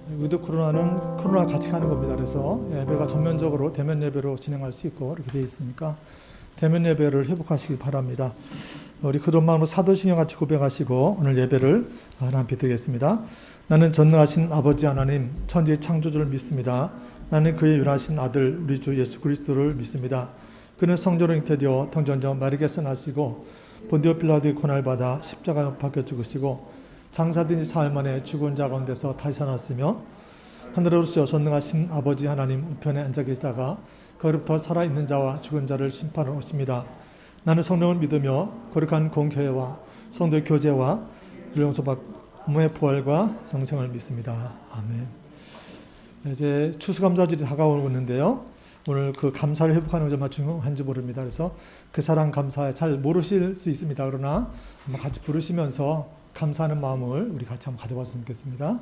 위드 코로나는 코로나 같이 가는 겁니다. 그래서 예배가 전면적으로 대면 예배로 진행할 수 있고 이렇게 되어 있으니까 대면 예배를 회복하시기 바랍니다. 우리 그런 마음으로 사도신경 같이 고백하시고 오늘 예배를 하나님께 드리겠습니다. 나는 전능하신 아버지 하나님 천지의 창조주를 믿습니다. 나는 그의 유일하신 아들 우리 주 예수 그리스도를 믿습니다. 그는 성도로 잉태되어 통전적 마리아에서 나시고 본디오 빌라도의 고난을 받아 십자가에 박혀 죽으시고 장사된 지 사흘 만에 죽은 자 가운데서 다시 살아났으며 하늘로서 전능하신 아버지 하나님 우편에 앉아 계시다가 거기로부터 살아있는 자와 죽은 자를 심판하러 오십니다. 나는 성령을 믿으며 거룩한 공교회와 성도의 교제와 용서받 몸의 부활과 영생을 믿습니다. 아멘. 이제 추수감사절이 다가오고 있는데요. 오늘 그 감사를 회복하는 게 정말 중요한지 모릅니다. 그래서 그 사랑 감사에 잘 모르실 수 있습니다. 그러나 한번 같이 부르시면서 감사하는 마음을 우리 같이 한번 가져봤으면 좋겠습니다.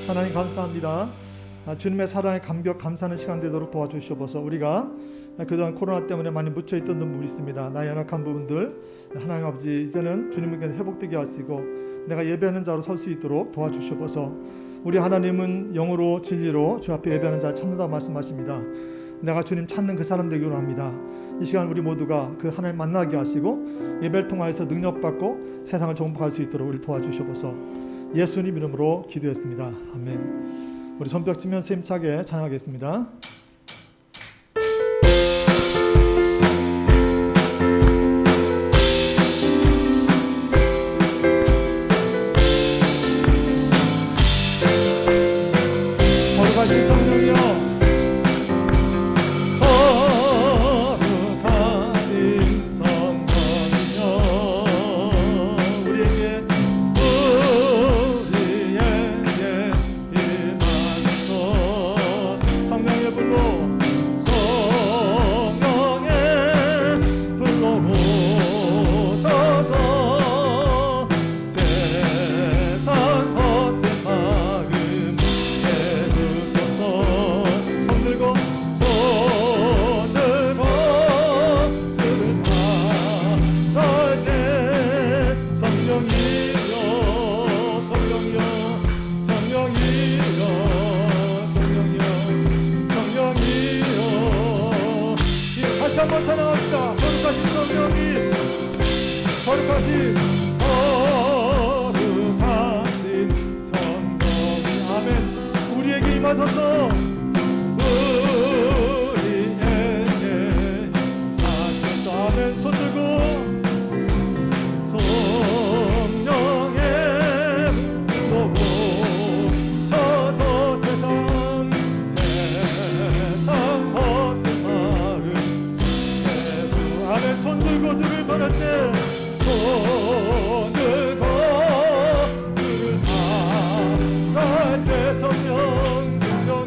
하나님 감사합니다. 주님의 사랑에 감격 감사하는 시간 되도록 도와주시옵소서. 우리가 그동안 코로나 때문에 많이 묻혀있던 부분이 있습니다. 나의 연약한 부분들 하나님 아버지 이제는 주님에게 회복되게 하시고 내가 예배하는 자로 설 수 있도록 도와주시옵소서. 우리 하나님은 영으로 진리로 주 앞에 예배하는 자를 찾는다 말씀하십니다. 내가 주님 찾는 그 사람 되기로 합니다. 이 시간 우리 모두가 그 하나님 만나게 하시고 예배를 통하여서 능력받고 세상을 정복할 수 있도록 우리 도와주시옵소서. 예수님 이름으로 기도했습니다. 아멘. 우리 손뼉 치면서 힘차게 찬양하겠습니다. 거룩하신 성령이여 성령의 불 한번 찬양합시다. 거룩하신 성령님, 거룩하신 성령님, 아멘. 우리에게 임하소서. 우리에게 임하소서. 아멘. 손 들고 성령의 불로 오셔서 세상 얻는 마음 대부. 아멘. 손 들고 들을 바랄 때 손 들고 들을 바랄 때 성령 성령이여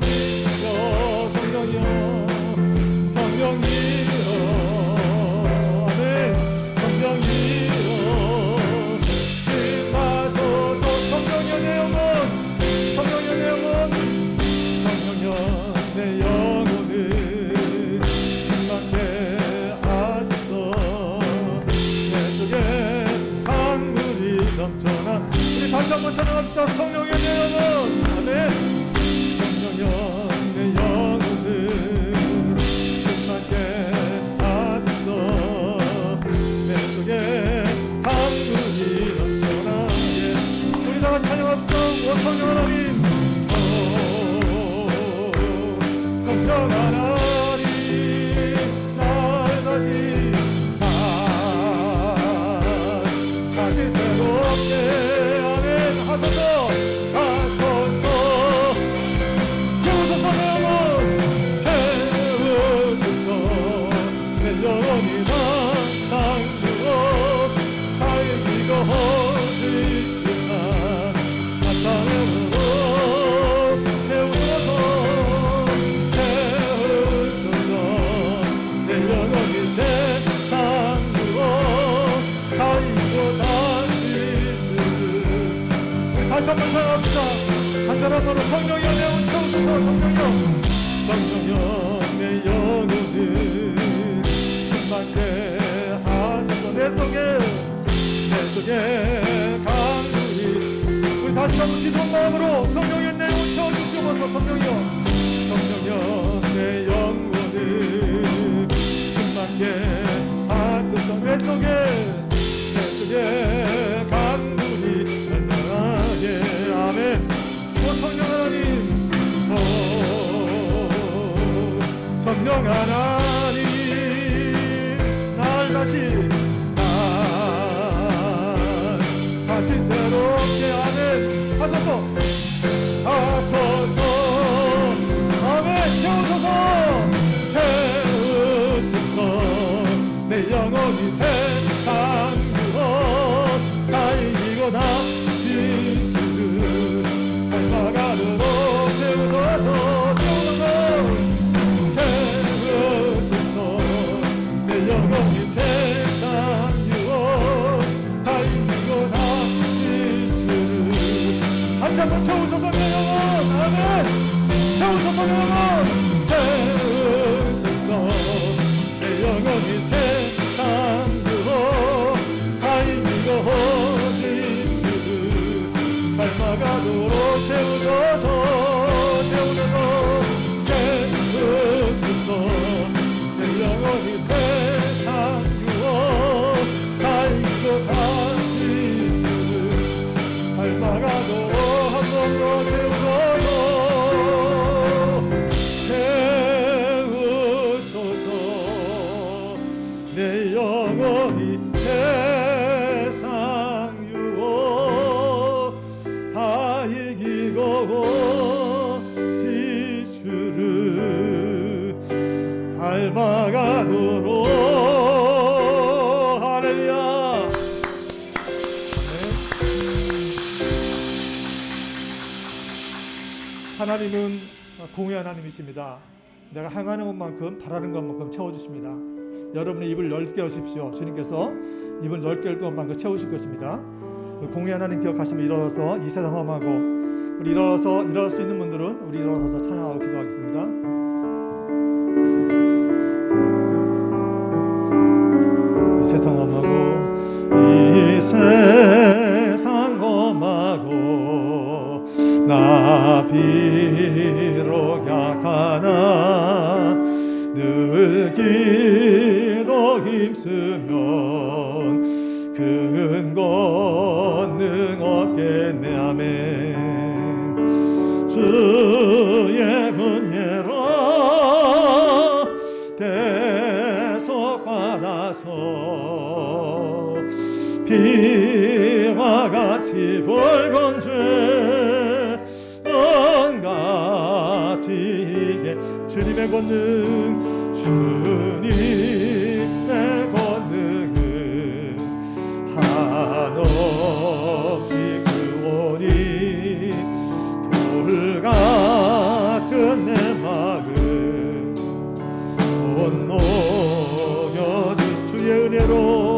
성령이여 성령이여 아멘. 성령이여 임하소서. 성령여 내 영혼 성령여 내 영혼 성령여 내 영혼을 충만케 하소서. 내 속에 강물이 넘쳐나. 우리 다시 한번 찬양합시다. 성령여 내 영혼 아멘. 성령여 내 영혼을 충만케 하소서. 내 속에 강물이 넘쳐나. 예. 우리 다 같이 찬양합시다. 오 성령 하나님, 오 성령 하나님, 날 다시 새롭게 아멘 하소서. 하소서. 채우소서 내 영혼 채우소서. 내 영혼이 항상 주어 다행이고 허지나 나타내므로 채우소서. 채우소서. 내 영혼이 세상 주어 다행이고 다시 주. 다시 한번 찬양합시다. 간절함으로 성령여 내 영혼 채우소서. 성령여 성령여 내 영혼을 충만케 하소서. 내 속에 강물이. 우리 다시 한번 기도한 마음으로 성령여 내 영혼 채워주시옵소서. 성령여 성령여 내 영혼을 충만케 하소서. 내 속에 강물이 흘러나게 아멘. 오 성령 하나님, 오 성령 하나님, 날 다시 새롭게 아멘 하소서. 하소서 아멘. 채우소서. 채우소서. 내 영혼이 세상 유혹 다이고 다시 주 닮아가도록 채우소서. 채우소서. 내 영혼이 세상 유혹 다이고 다시 주 다시 한번 채우소서. 내 영혼 아멘. 채우소서. 내 영혼 채우소서. 내 영혼이 세상 유혹 다이고 허진 주 닮아가도록 채우소서. 채우소서. 내 영혼이 세상 유혹 다이고 다시 주 닮아가도록 한 번 더 채우소서. 채우소서. 내 영혼이 세상 유혹 다 이기고 지주를 닮아가도록. 할렐루야. 하나님은 공의 하나님이십니다. 내가 향하는 것만큼 바라는 것만큼 채워주십니다. 여러분의 입을 넓게 하십시오. 주님께서 입을 넓게 할 것만큼 채우실 것입니다. 공의 하나님 기억하시면 일어나서 이 세상 험하고 우리 일어날 수 있는 분들은 우리 일어나서 찬양하고 기도하겠습니다. 이 세상 험하고 이 세상 험하고 나 비록 약하나 늘 비와 같이 붉은 죄는 같이 주님의 권능 주님의 권능은 한없이 크오니 돌 같은 내 마음 온놓여주 주의 은혜로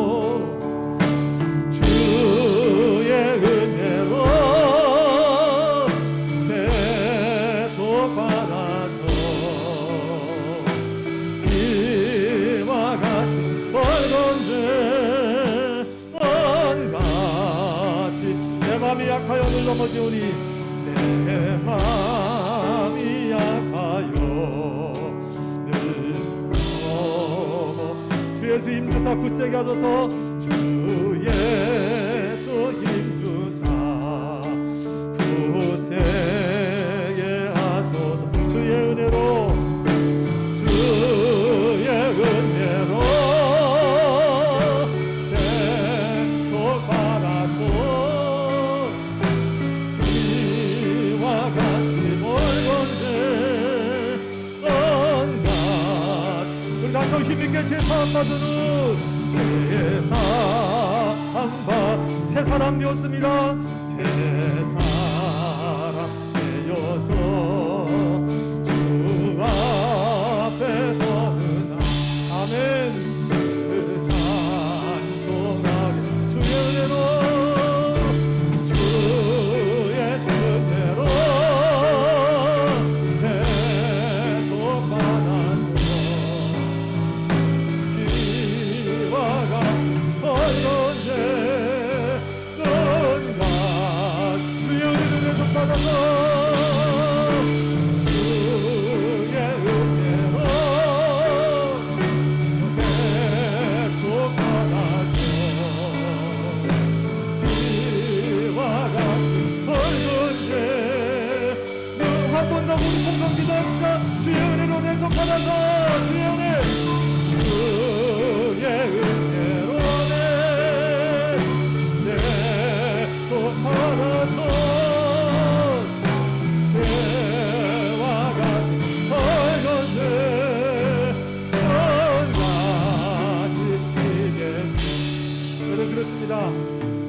넘어지오니 내 맘이 약하여 늘 주 예수 힘주사 굳세게 하소서 주 예수 힘주사 굳세게 하소서 주의 은혜로 주의 은혜로 힘있게 제사함받으는 제사함받 새 사람 되었습니다. 새 사람 되어서 주 앞에 서는 아멘. 그 찬송하리 주의 은혜로 주의 은혜로 주의 은혜로 내속하라서 주의 은혜 주의 은혜로 내속하라서 죄와 같은 헐건 죄 건같이 이게 여러분 그렇습니다.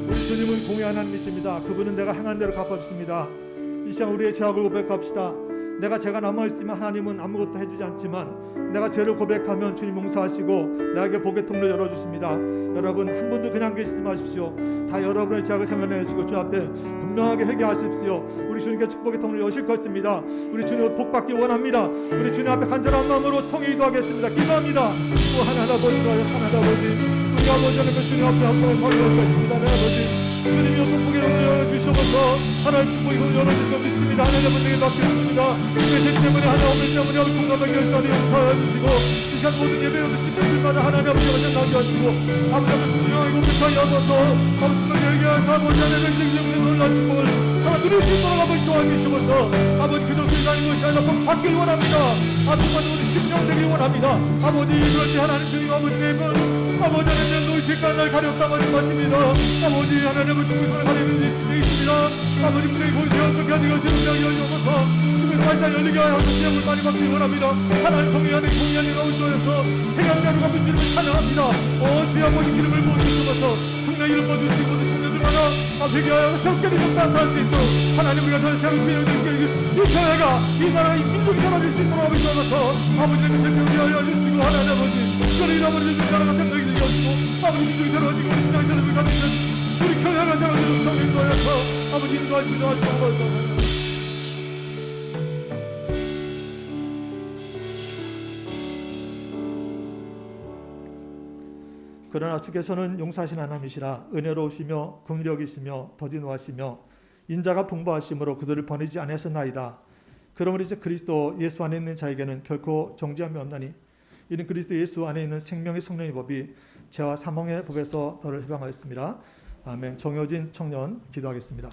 우리 주님은 공의 하나님이십니다. 그분은 내가 행한 대로 갚아주십니다. 이 시간 우리의 죄악을 고백합시다. 내가 죄가 남아있으면 하나님은 아무것도 해주지 않지만 내가 죄를 고백하면 주님 용서하시고 나에게 복의 통로를 열어주십니다. 여러분 한 분도 그냥 계시지 마십시오. 다 여러분의 죄악을 생각내시고 주 앞에 분명하게 회개하십시오. 우리 주님께 축복의 통로를 여실 것입니다. 우리 주님 복 받기 원합니다. 우리 주님 앞에 간절한 마음으로 통일 기도하겠습니다. 기도합니다. 또 하나님 아버지로 하여 하나님 아버지 우리 아버지 하나님 주님 앞에 한번에 걸어올 것입니다. 내 아버지 주님이 복복에 열어주셔서 하나님 축복이 열어줄 것 믿습니다. 하나님 아버지에게 맡겼습니다. 죄 때문에 하나님 아버지 때문에 통감하게 열사를 용서하여 주시고 이 시간 모든 예배 얻으신 분들마다 하나님 아버지가 생각하게 하시고 아버지 아버지 분명하게 고백하게 하셔서 아버지가 얘기하사 아버지 하나님의 생명의 놀란 축복을 하나 누릴 수 있도록 아버지 도와주시면서 아버지 그저 그리다는 것이 아니라 복 받길 원합니다. 아버지 모두 심령 되길 원합니다. 아버지 그럴 때 하나님 주님 아버지 내분 아버지 하나님 노이실까 날 가렸다 말씀하십니다. 아버지 하나님을 죽음을 가리는 일이 있습니다. 아버지 분명히 보이세요. 어떻게 하지 것이 분명히 열려서 죽음에서 활짝 열리게 하여 주님을 많이 받길 원합니다. 하나님 통일하는 공연이 나온도에서 해강자로 갚은 주님을 찬양합니다. 주의 아버지 기름을 부어주셔서 성령 이름 부어주시고 모든 성령들마다 회개하여 새롭게 되셨다 할 수 있도록 하나님 우리가 더 새롭게 이 교회가 이 나라의 민족이 살아질 수 있도록 아버지 주셔서 아버지의 생명을 하여 주시고 하나님 아버지 그를 잃어버린 이 나라가 생명이 되어지고 아버지 민족이 새로워지고 우리 신앙이 새로워지고 우리 교회가 새로워지고 성령도 하여서 아버지 인도하시고 하시고 그러나 주께서는 용서하신 하나님이시라 은혜로우시며 긍휼히 여기시며 더디 노하시며 인자가 풍부하심으로 그들을 버리지 아니하셨나이다. 그러므로 이제 그리스도 예수 안에 있는 자에게는 결코 정죄함이 없나니 이는 그리스도 예수 안에 있는 생명의 성령의 법이 죄와 사망의 법에서 너를 해방하였습니다. 아멘. 정효진 청년 기도하겠습니다.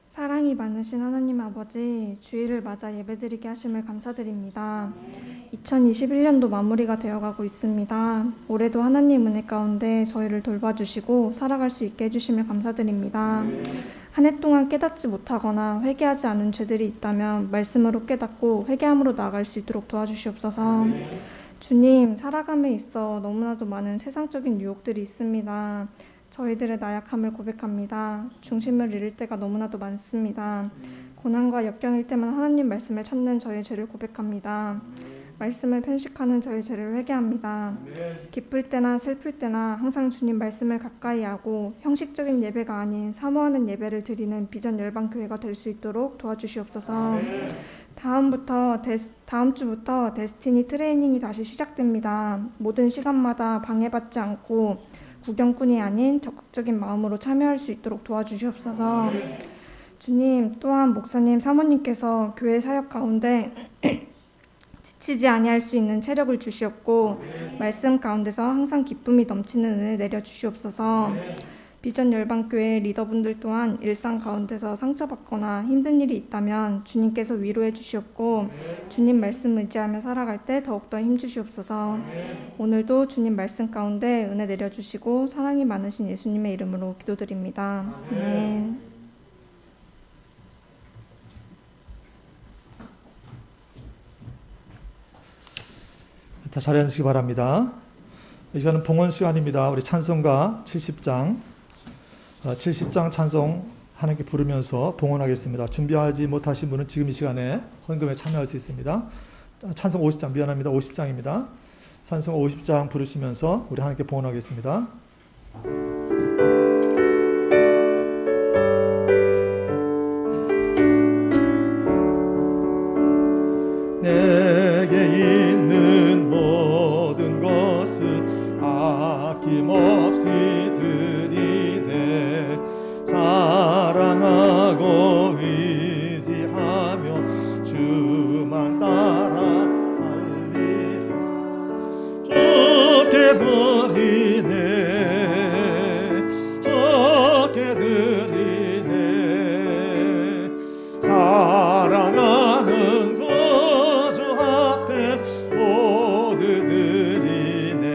사랑이 많으신 하나님 아버지, 주일을 맞아 예배드리게 하심을 감사드립니다. 이 2021년도 마무리가 되어가고 있습니다. 올해도 하나님 은혜 가운데 저희를 돌봐주시고 살아갈 수 있게 해주심을 감사드립니다. 한 해 동안 깨닫지 못하거나 회개하지 않은 죄들이 있다면 말씀으로 깨닫고 회개함으로 나아갈 수 있도록 도와주시옵소서. 주님, 살아감에 있어 너무나도 많은 세상적인 유혹들이 있습니다. 저희들의 나약함을 고백합니다. 중심을 잃을 때가 너무나도 많습니다. 고난과 역경일 때만 하나님 말씀을 찾는 저의 죄를 고백합니다. 말씀을 편식하는 저의 죄를 회개합니다. 기쁠 때나 슬플 때나 항상 주님 말씀을 가까이 하고 형식적인 예배가 아닌 사모하는 예배를 드리는 비전 열방교회가 될 수 있도록 도와주시옵소서. 다음 주부터 데스티니 트레이닝이 다시 시작됩니다. 모든 시간마다 방해받지 않고 구경꾼이 아닌 적극적인 마음으로 참여할 수 있도록 도와주시옵소서. 주님, 또한 목사님, 사모님께서 교회 사역 가운데 지치지 아니할 수 있는 체력을 주시옵고 말씀 가운데서 항상 기쁨이 넘치는 은혜 내려주시옵소서. 비전 열방교회 리더분들 또한 일상 가운데서 상처받거나 힘든 일이 있다면 주님께서 위로해 주시옵고 주님 말씀 의지하며 살아갈 때 더욱더 힘주시옵소서. 오늘도 주님 말씀 가운데 은혜 내려주시고 사랑이 많으신 예수님의 이름으로 기도드립니다. 아멘. 다 자리에 앉으시기 바랍니다. 이 시간은 봉헌 시간입니다. 우리 찬송가 70장 찬송 하나님께 부르면서 봉헌하겠습니다. 준비하지 못하신 분은 지금 이 시간에 헌금에 참여할 수 있습니다. 찬송 50장, 미안합니다. 50장입니다. 찬송 50장 부르시면서 우리 하나님께 봉헌하겠습니다. 내게 있는 모든 것을 아낌없이 드리네. 사랑하고 의지하며 주만 따라 살리라. 좋게 드리네. 좋게 드리네. 사랑하는 구주 앞에 모두 드리네.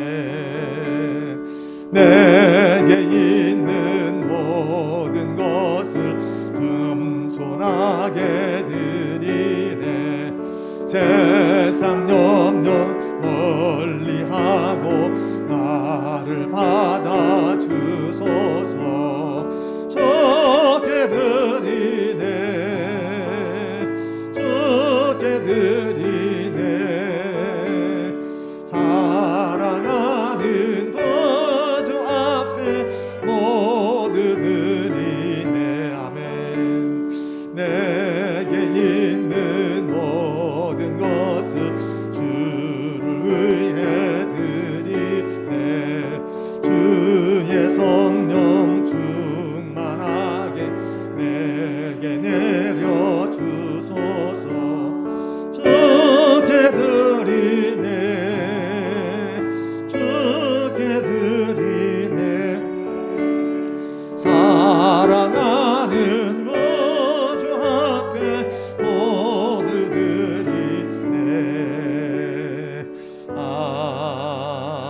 내게 있는 모든 것을 겸손하게 드리네. 세상 염려 멀리하고 나를 받아주소서. 좋게 드리네. 좋게 드리네. 사랑하는 구주 앞에 모두 드리네. 아멘. 내게 있는 모든 것을 주를 위해 드리네. 주의 성령 충만하게 내게 내려주소서. 주께 드리네. 주께 드리네. 사랑하는 구주 앞에 모두 드리네.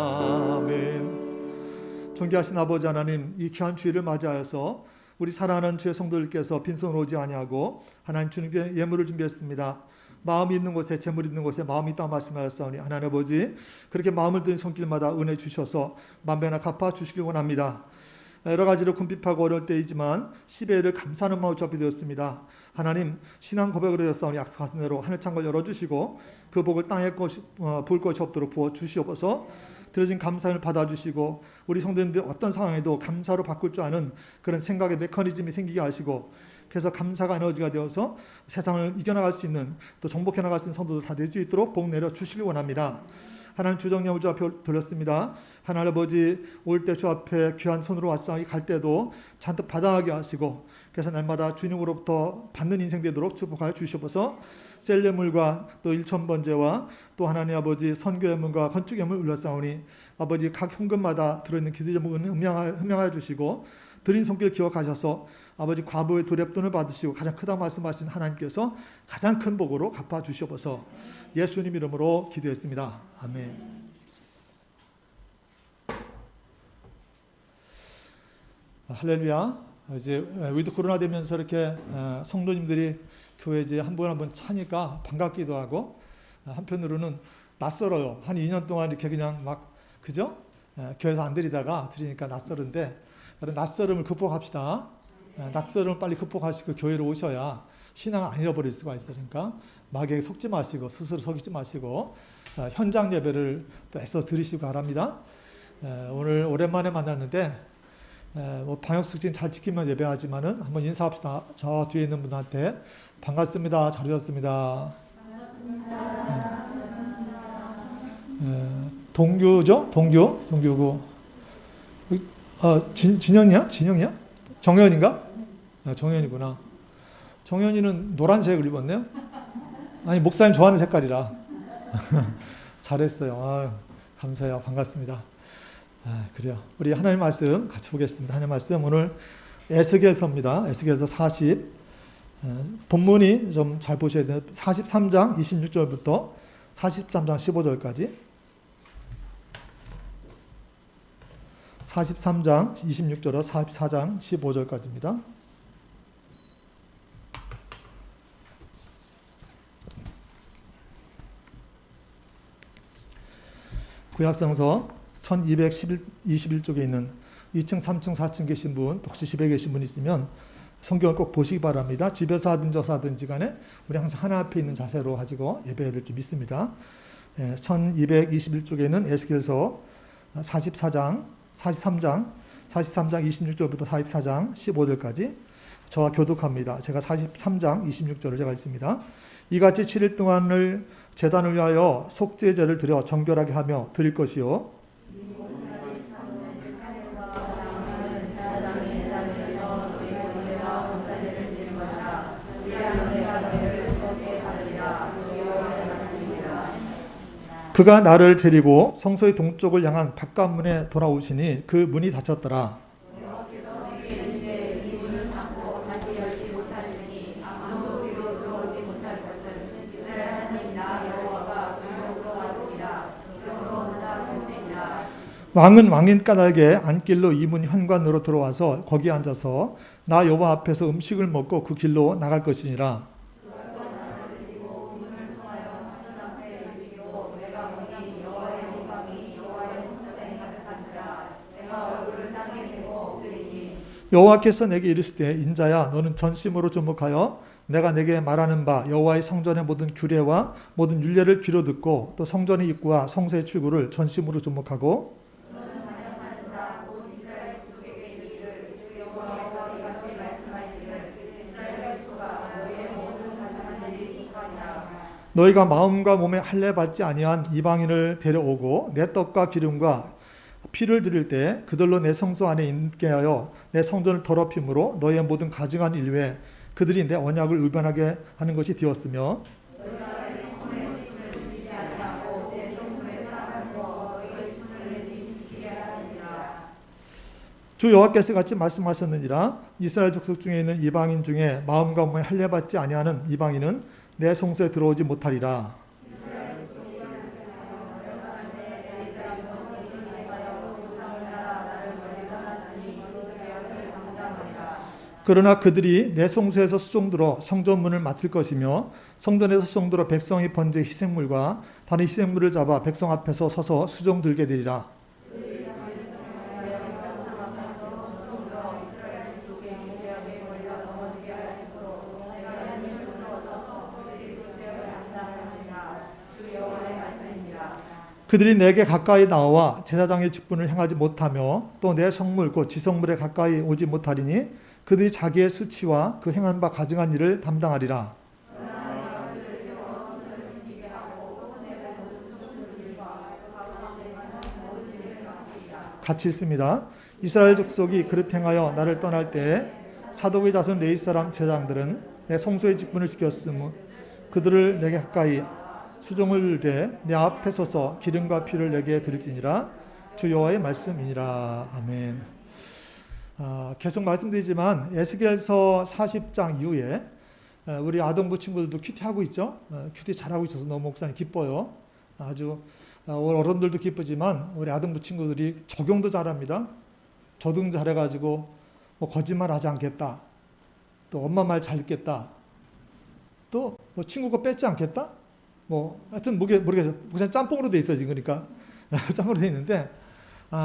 아멘. 존귀하신 아버지 하나님, 이 귀한 주일을 맞이하여서 우리 사랑하는 주의 성도들께서 빈손으로 오지 아니하고 하나님 주님께 예물을 준비했습니다. 마음이 있는 곳에 재물이 있는 곳에 마음이 있다 말씀하셨사오니 하나님 아버지, 그렇게 마음을 드린 손길마다 은혜 주셔서 만배나 갚아 주시길 원합니다. 여러 가지로 궁핍하고 어려울 때이지만 10배를 감사하는 마음을 접게 되었습니다. 하나님, 신앙 고백으로 되었사오니 약속하신 대로 하늘 창을 열어주시고 그 복을 땅에 부을 것이 없도록 부어주시옵소서. 드려진 감사를 받아주시고 우리 성도님들 어떤 상황에도 감사로 바꿀 줄 아는 그런 생각의 메커니즘이 생기게 하시고, 그래서 감사가 에너지가 되어서 세상을 이겨나갈 수 있는, 또 정복해 나갈 수 있는 성도들 다 될 수 있도록 복 내려 주시길 원합니다. 하나님, 주정령 주 앞에 돌렸습니다. 하나님 아버지, 올 때 주 앞에 귀한 손으로 왔사오니 갈 때도 잔뜩 받아가게 하시고, 그래서 날마다 주님으로부터 받는 인생 되도록 축복하여 주시옵소서. 셀레물과 또 일천번제와 또 하나님 아버지 선교예물과 건축예물 올렸사오니 아버지 각 현금마다 들어있는 기도 제목은 흠명하여 주시고, 드린 손길 기억하셔서 아버지 과부의 두렵돈을 받으시고 가장 크다 말씀하신 하나님께서 가장 큰 복으로 갚아주시옵소서. 예수님 이름으로 기도했습니다. 아멘. 할렐루야. 이제 위드 코로나 되면서 이렇게 성도님들이 교회 이제 한 번 한 번 차니까 반갑기도 하고 한편으로는 낯설어요. 한 2년 동안 이렇게 그냥 막 그죠? 교회에서 안 드리다가 드리니까 낯설은데 낯설음을 극복합시다. 낯설음을 빨리 극복하시고 교회로 오셔야 신앙을 안 잃어버릴 수가 있어요. 그러니까 마귀에게 속지 마시고 스스로 속이지 마시고 현장 예배를 또 애써 드리시고 바랍니다. 오늘 오랜만에 만났는데 뭐 방역수칙 잘 지키면 예배하지만은 한번 인사합시다. 저 뒤에 있는 분한테 반갑습니다. 잘 오셨습니다. 동규죠? 동규고 진영이야? 정현인가? 정현이구나. 정현이는 노란색을 입었네요. 아니 목사님 좋아하는 색깔이라 잘했어요. 감사해요. 반갑습니다. 그래요. 우리 하나님 말씀 같이 보겠습니다. 하나님 말씀 오늘 에스겔서입니다. 에스겔서 40 본문이 좀 잘 보셔야 돼요. 43장 26절부터 43장 15절까지 43장 26절에서 44장 15절까지입니다. 구약성서 1221쪽에 있는 2층, 3층, 4층 계신 분, 혹시 집에 계신 분 있으면 성경을 꼭 보시기 바랍니다. 집에서 하든지 어디서 하든지 간에 우리 항상 하나 앞에 있는 자세로 가지고 예배해야 될 줄 믿습니다. 1221쪽에는 에스겔서 43장 26절부터 44장 15절까지 저와 교독합니다. 제가 43장 26절을 제가 있습니다. 이같이 7일 동안을 제단을 위하여 속죄제를 드려 정결하게 하며 드릴 것이요 그가 나를 데리고 성소의 동쪽을 향한 바깥문에 돌아오시니 그 문이 닫혔더라. 왕은 왕인 까닭에 안길로 이 문 현관으로 들어와서 거기 앉아서 나 여호와 앞에서 음식을 먹고 그 길로 나갈 것이니라. 여호와께서 내게 이르시되 인자야 너는 전심으로 주목하여 내가 내게 말하는 바 여호와의 성전의 모든 규례와 모든 율례를 귀로 듣고 또 성전의 입구와 성소의 출구를 전심으로 주목하고 너희가 마음과 몸에 할례 받지 아니한 이방인을 데려오고 내 떡과 기름과 피를 드릴 때 그들로 내 성소 안에 있게 하여 내 성전을 더럽힘으로 너희의 모든 가증한 일외 그들이 내 언약을 위반하게 하는 것이 되었으며 주 여호와께서 같이 말씀하셨느니라. 이스라엘 족속 중에 있는 이방인 중에 마음과 몸에 할례 받지 아니하는 이방인은 내 성소에 들어오지 못하리라. 그러나 그들이 내 성소에서 수종들어 성전문을 맡을 것이며 성전에서 수종들어 백성이 번제 희생물과 다른 희생물을 잡아 백성 앞에서 서서 수종 들게 되리라. 그들이 내게 가까이 나와 제사장의 직분을 행하지 못하며 또 내 성물 곧 지성물에 가까이 오지 못하리니 그들이 자기의 수치와 그 행한 바 가증한 일을 담당하리라. 같이 있습니다. 이스라엘 족속이 그릇 행하여 나를 떠날 때 사독의 자손 레위 사람 제사장들은 내 성소의 직분을 지켰으므 그들을 내게 가까이 수종을 대 내 앞에 서서 기름과 피를 내게 드릴지니라. 주 여호와의 말씀이니라. 아멘. 계속 말씀드리지만 에스겔서 40장 이후에 우리 아동부 친구들도 큐티 하고 있죠. 큐티 잘하고 있어서 너무 목사님 기뻐요. 아주 어른들도 기쁘지만 우리 아동부 친구들이 적용도 잘합니다. 적응 잘해가지고 뭐 거짓말하지 않겠다. 또 엄마 말 잘 듣겠다. 또 뭐 친구 거 뺏지 않겠다. 뭐 하여튼 모르겠어요. 목사님 짬뽕으로 돼 있어요 지금. 그러니까 짬뽕으로 돼 있는데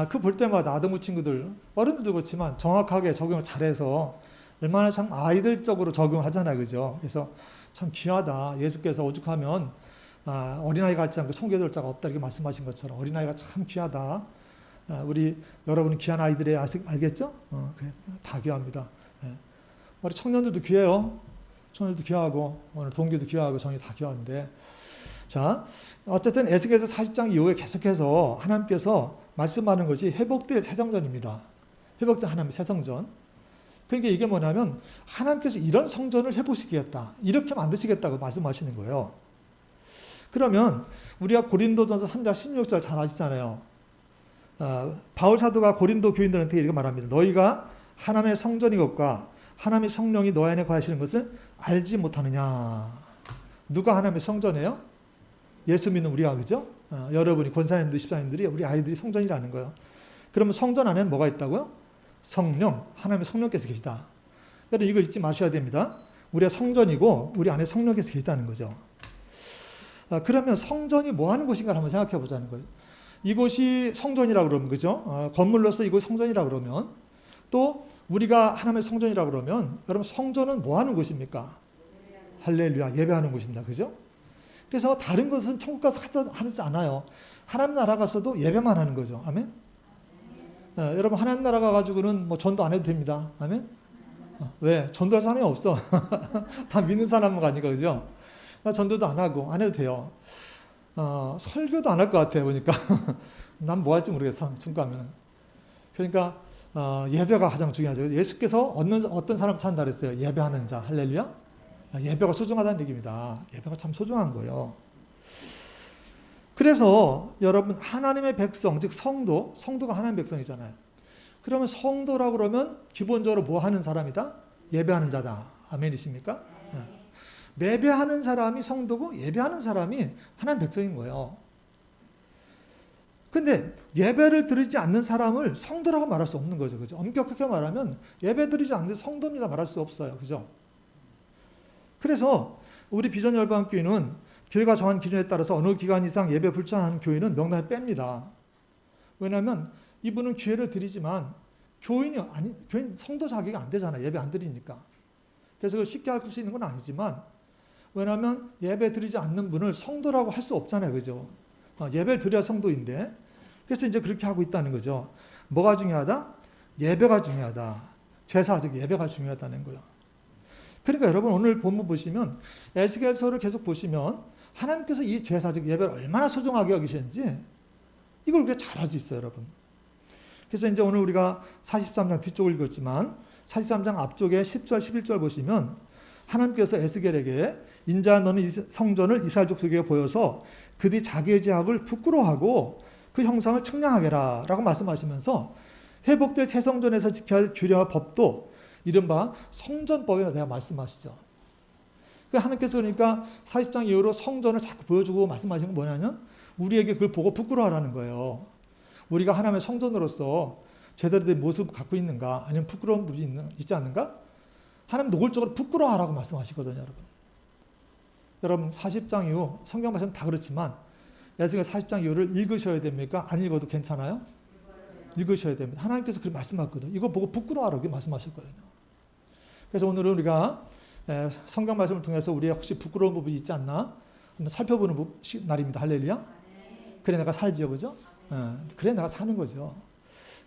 그 볼 때마다 아동부 친구들 어른들도 그렇지만 정확하게 적용을 잘해서 얼마나 참 아이들적으로 적용하잖아요. 그죠? 그래서 참 귀하다. 예수께서 오죽하면 어린아이 같지 않고 청교도를 자가 없다 이렇게 말씀하신 것처럼 어린아이가 참 귀하다. 우리 여러분은 귀한 아이들의 알겠죠? 그래, 다 귀합니다. 우리 청년들도 귀해요. 청년들도 귀하고 오늘 동기도 귀하고 정이 다 귀한데 자 어쨌든 에스겔서 40장 이후에 계속해서 하나님께서 말씀하는 것이 회복될 새성전입니다. 회복된 하나님의 새성전. 그러니까 이게 뭐냐면 하나님께서 이런 성전을 해보시겠다. 이렇게 만드시겠다고 말씀하시는 거예요. 그러면 우리가 고린도전서 3장 16절 잘 아시잖아요. 바울 사도가 고린도 교인들한테 이렇게 말합니다. 너희가 하나님의 성전이것과 하나님의 성령이 너희 안에 거하시는 것을 알지 못하느냐. 누가 하나님의 성전이에요? 예수 믿는 우리가 그죠? 여러분이 권사님들, 집사님들이 우리 아이들이 성전이라는 거예요. 그러면 성전 안에는 뭐가 있다고요? 성령, 하나님의 성령께서 계시다. 여러분 이거 잊지 마셔야 됩니다. 우리가 성전이고 우리 안에 성령께서 계시다는 거죠. 그러면 성전이 뭐 하는 곳인가 한번 생각해 보자는 거예요. 이곳이 성전이라고 그러면 그죠? 건물로서 이곳이 성전이라고 그러면 또 우리가 하나님의 성전이라고 그러면 여러분 성전은 뭐 하는 곳입니까? 할렐루야 예배하는 곳입니다. 그죠? 그래서 다른 것은 천국 가서 하지 않아요. 하나님 나라 가서도 예배만 하는 거죠. 아멘? 여러분 하나님 나라 가가지고는 뭐 전도 안 해도 됩니다. 아멘? 왜? 전도할 사람이 없어. 다 믿는 사람만 가니까 그죠? 전도도 안 하고 안 해도 돼요. 설교도 안 할 것 같아요. 보니까 난 뭐 할지 모르겠어. 천국 가면. 그러니까 예배가 가장 중요하죠. 예수께서 어떤 사람 찾는다 그랬어요. 예배하는 자. 할렐루야. 예배가 소중하다는 얘기입니다. 예배가 참 소중한 거예요. 그래서 여러분 하나님의 백성 즉 성도가 하나님의 백성이잖아요. 그러면 성도라고 그러면 기본적으로 뭐 하는 사람이다? 예배하는 자다. 아멘이십니까? 예배하는 사람이 성도고 예배하는 사람이 하나님 백성인 거예요. 근데 예배를 드리지 않는 사람을 성도라고 말할 수 없는 거죠. 그죠? 엄격하게 말하면 예배 드리지 않는 성도입니다 말할 수 없어요. 그죠? 그래서 우리 비전열방교회는 교회가 정한 기준에 따라서 어느 기간 이상 예배 불참하는 교인은 명단을 뺍니다. 왜냐하면 이분은 기회를 드리지만 교인 성도 자격이 안 되잖아요. 예배 안 드리니까. 그래서 그걸 쉽게 할 수 있는 건 아니지만 왜냐하면 예배 드리지 않는 분을 성도라고 할 수 없잖아요. 그죠? 예배를 드려야 성도인데. 그래서 이제 그렇게 하고 있다는 거죠. 뭐가 중요하다? 예배가 중요하다. 제사, 즉 예배가 중요하다는 거예요. 그러니까 여러분 오늘 본문 보시면 에스겔서를 계속 보시면 하나님께서 이 제사, 즉 예배를 얼마나 소중하게 여기시는지 이걸 우리가 잘 알 수 있어요. 여러분. 그래서 이제 오늘 우리가 43장 뒤쪽을 읽었지만 43장 앞쪽에 10절, 11절 보시면 하나님께서 에스겔에게 인자 너는 이 성전을 이스라엘 족속에게 보여서 그들이 자기의 죄악을 부끄러워하고 그 형상을 측량하게라 라고 말씀하시면서 회복될 새 성전에서 지켜야 할 규례와 법도 이른바 성전법에 대해 말씀하시죠. 하나님께서 그러니까 40장 이후로 성전을 자꾸 보여주고 말씀하시는 건 뭐냐면 우리에게 그걸 보고 부끄러워하라는 거예요. 우리가 하나님의 성전으로서 제대로 된 모습을 갖고 있는가 아니면 부끄러운 부분이 있지 않는가? 하나님 노골적으로 부끄러워하라고 말씀하시거든요. 여러분 40장 이후 성경 말씀 다 그렇지만 에스겔 40장 이후를 읽으셔야 됩니까? 안 읽어도 괜찮아요? 읽으셔야 됩니다. 하나님께서 그렇게 말씀하셨거든요. 이거 보고 부끄러워하라고 말씀하셨거든요. 그래서 오늘은 우리가 성경 말씀을 통해서 우리의 혹시 부끄러운 부분이 있지 않나 한번 살펴보는 날입니다. 할렐루야. 그래 내가 살지요. 그죠? 그래 내가 사는 거죠.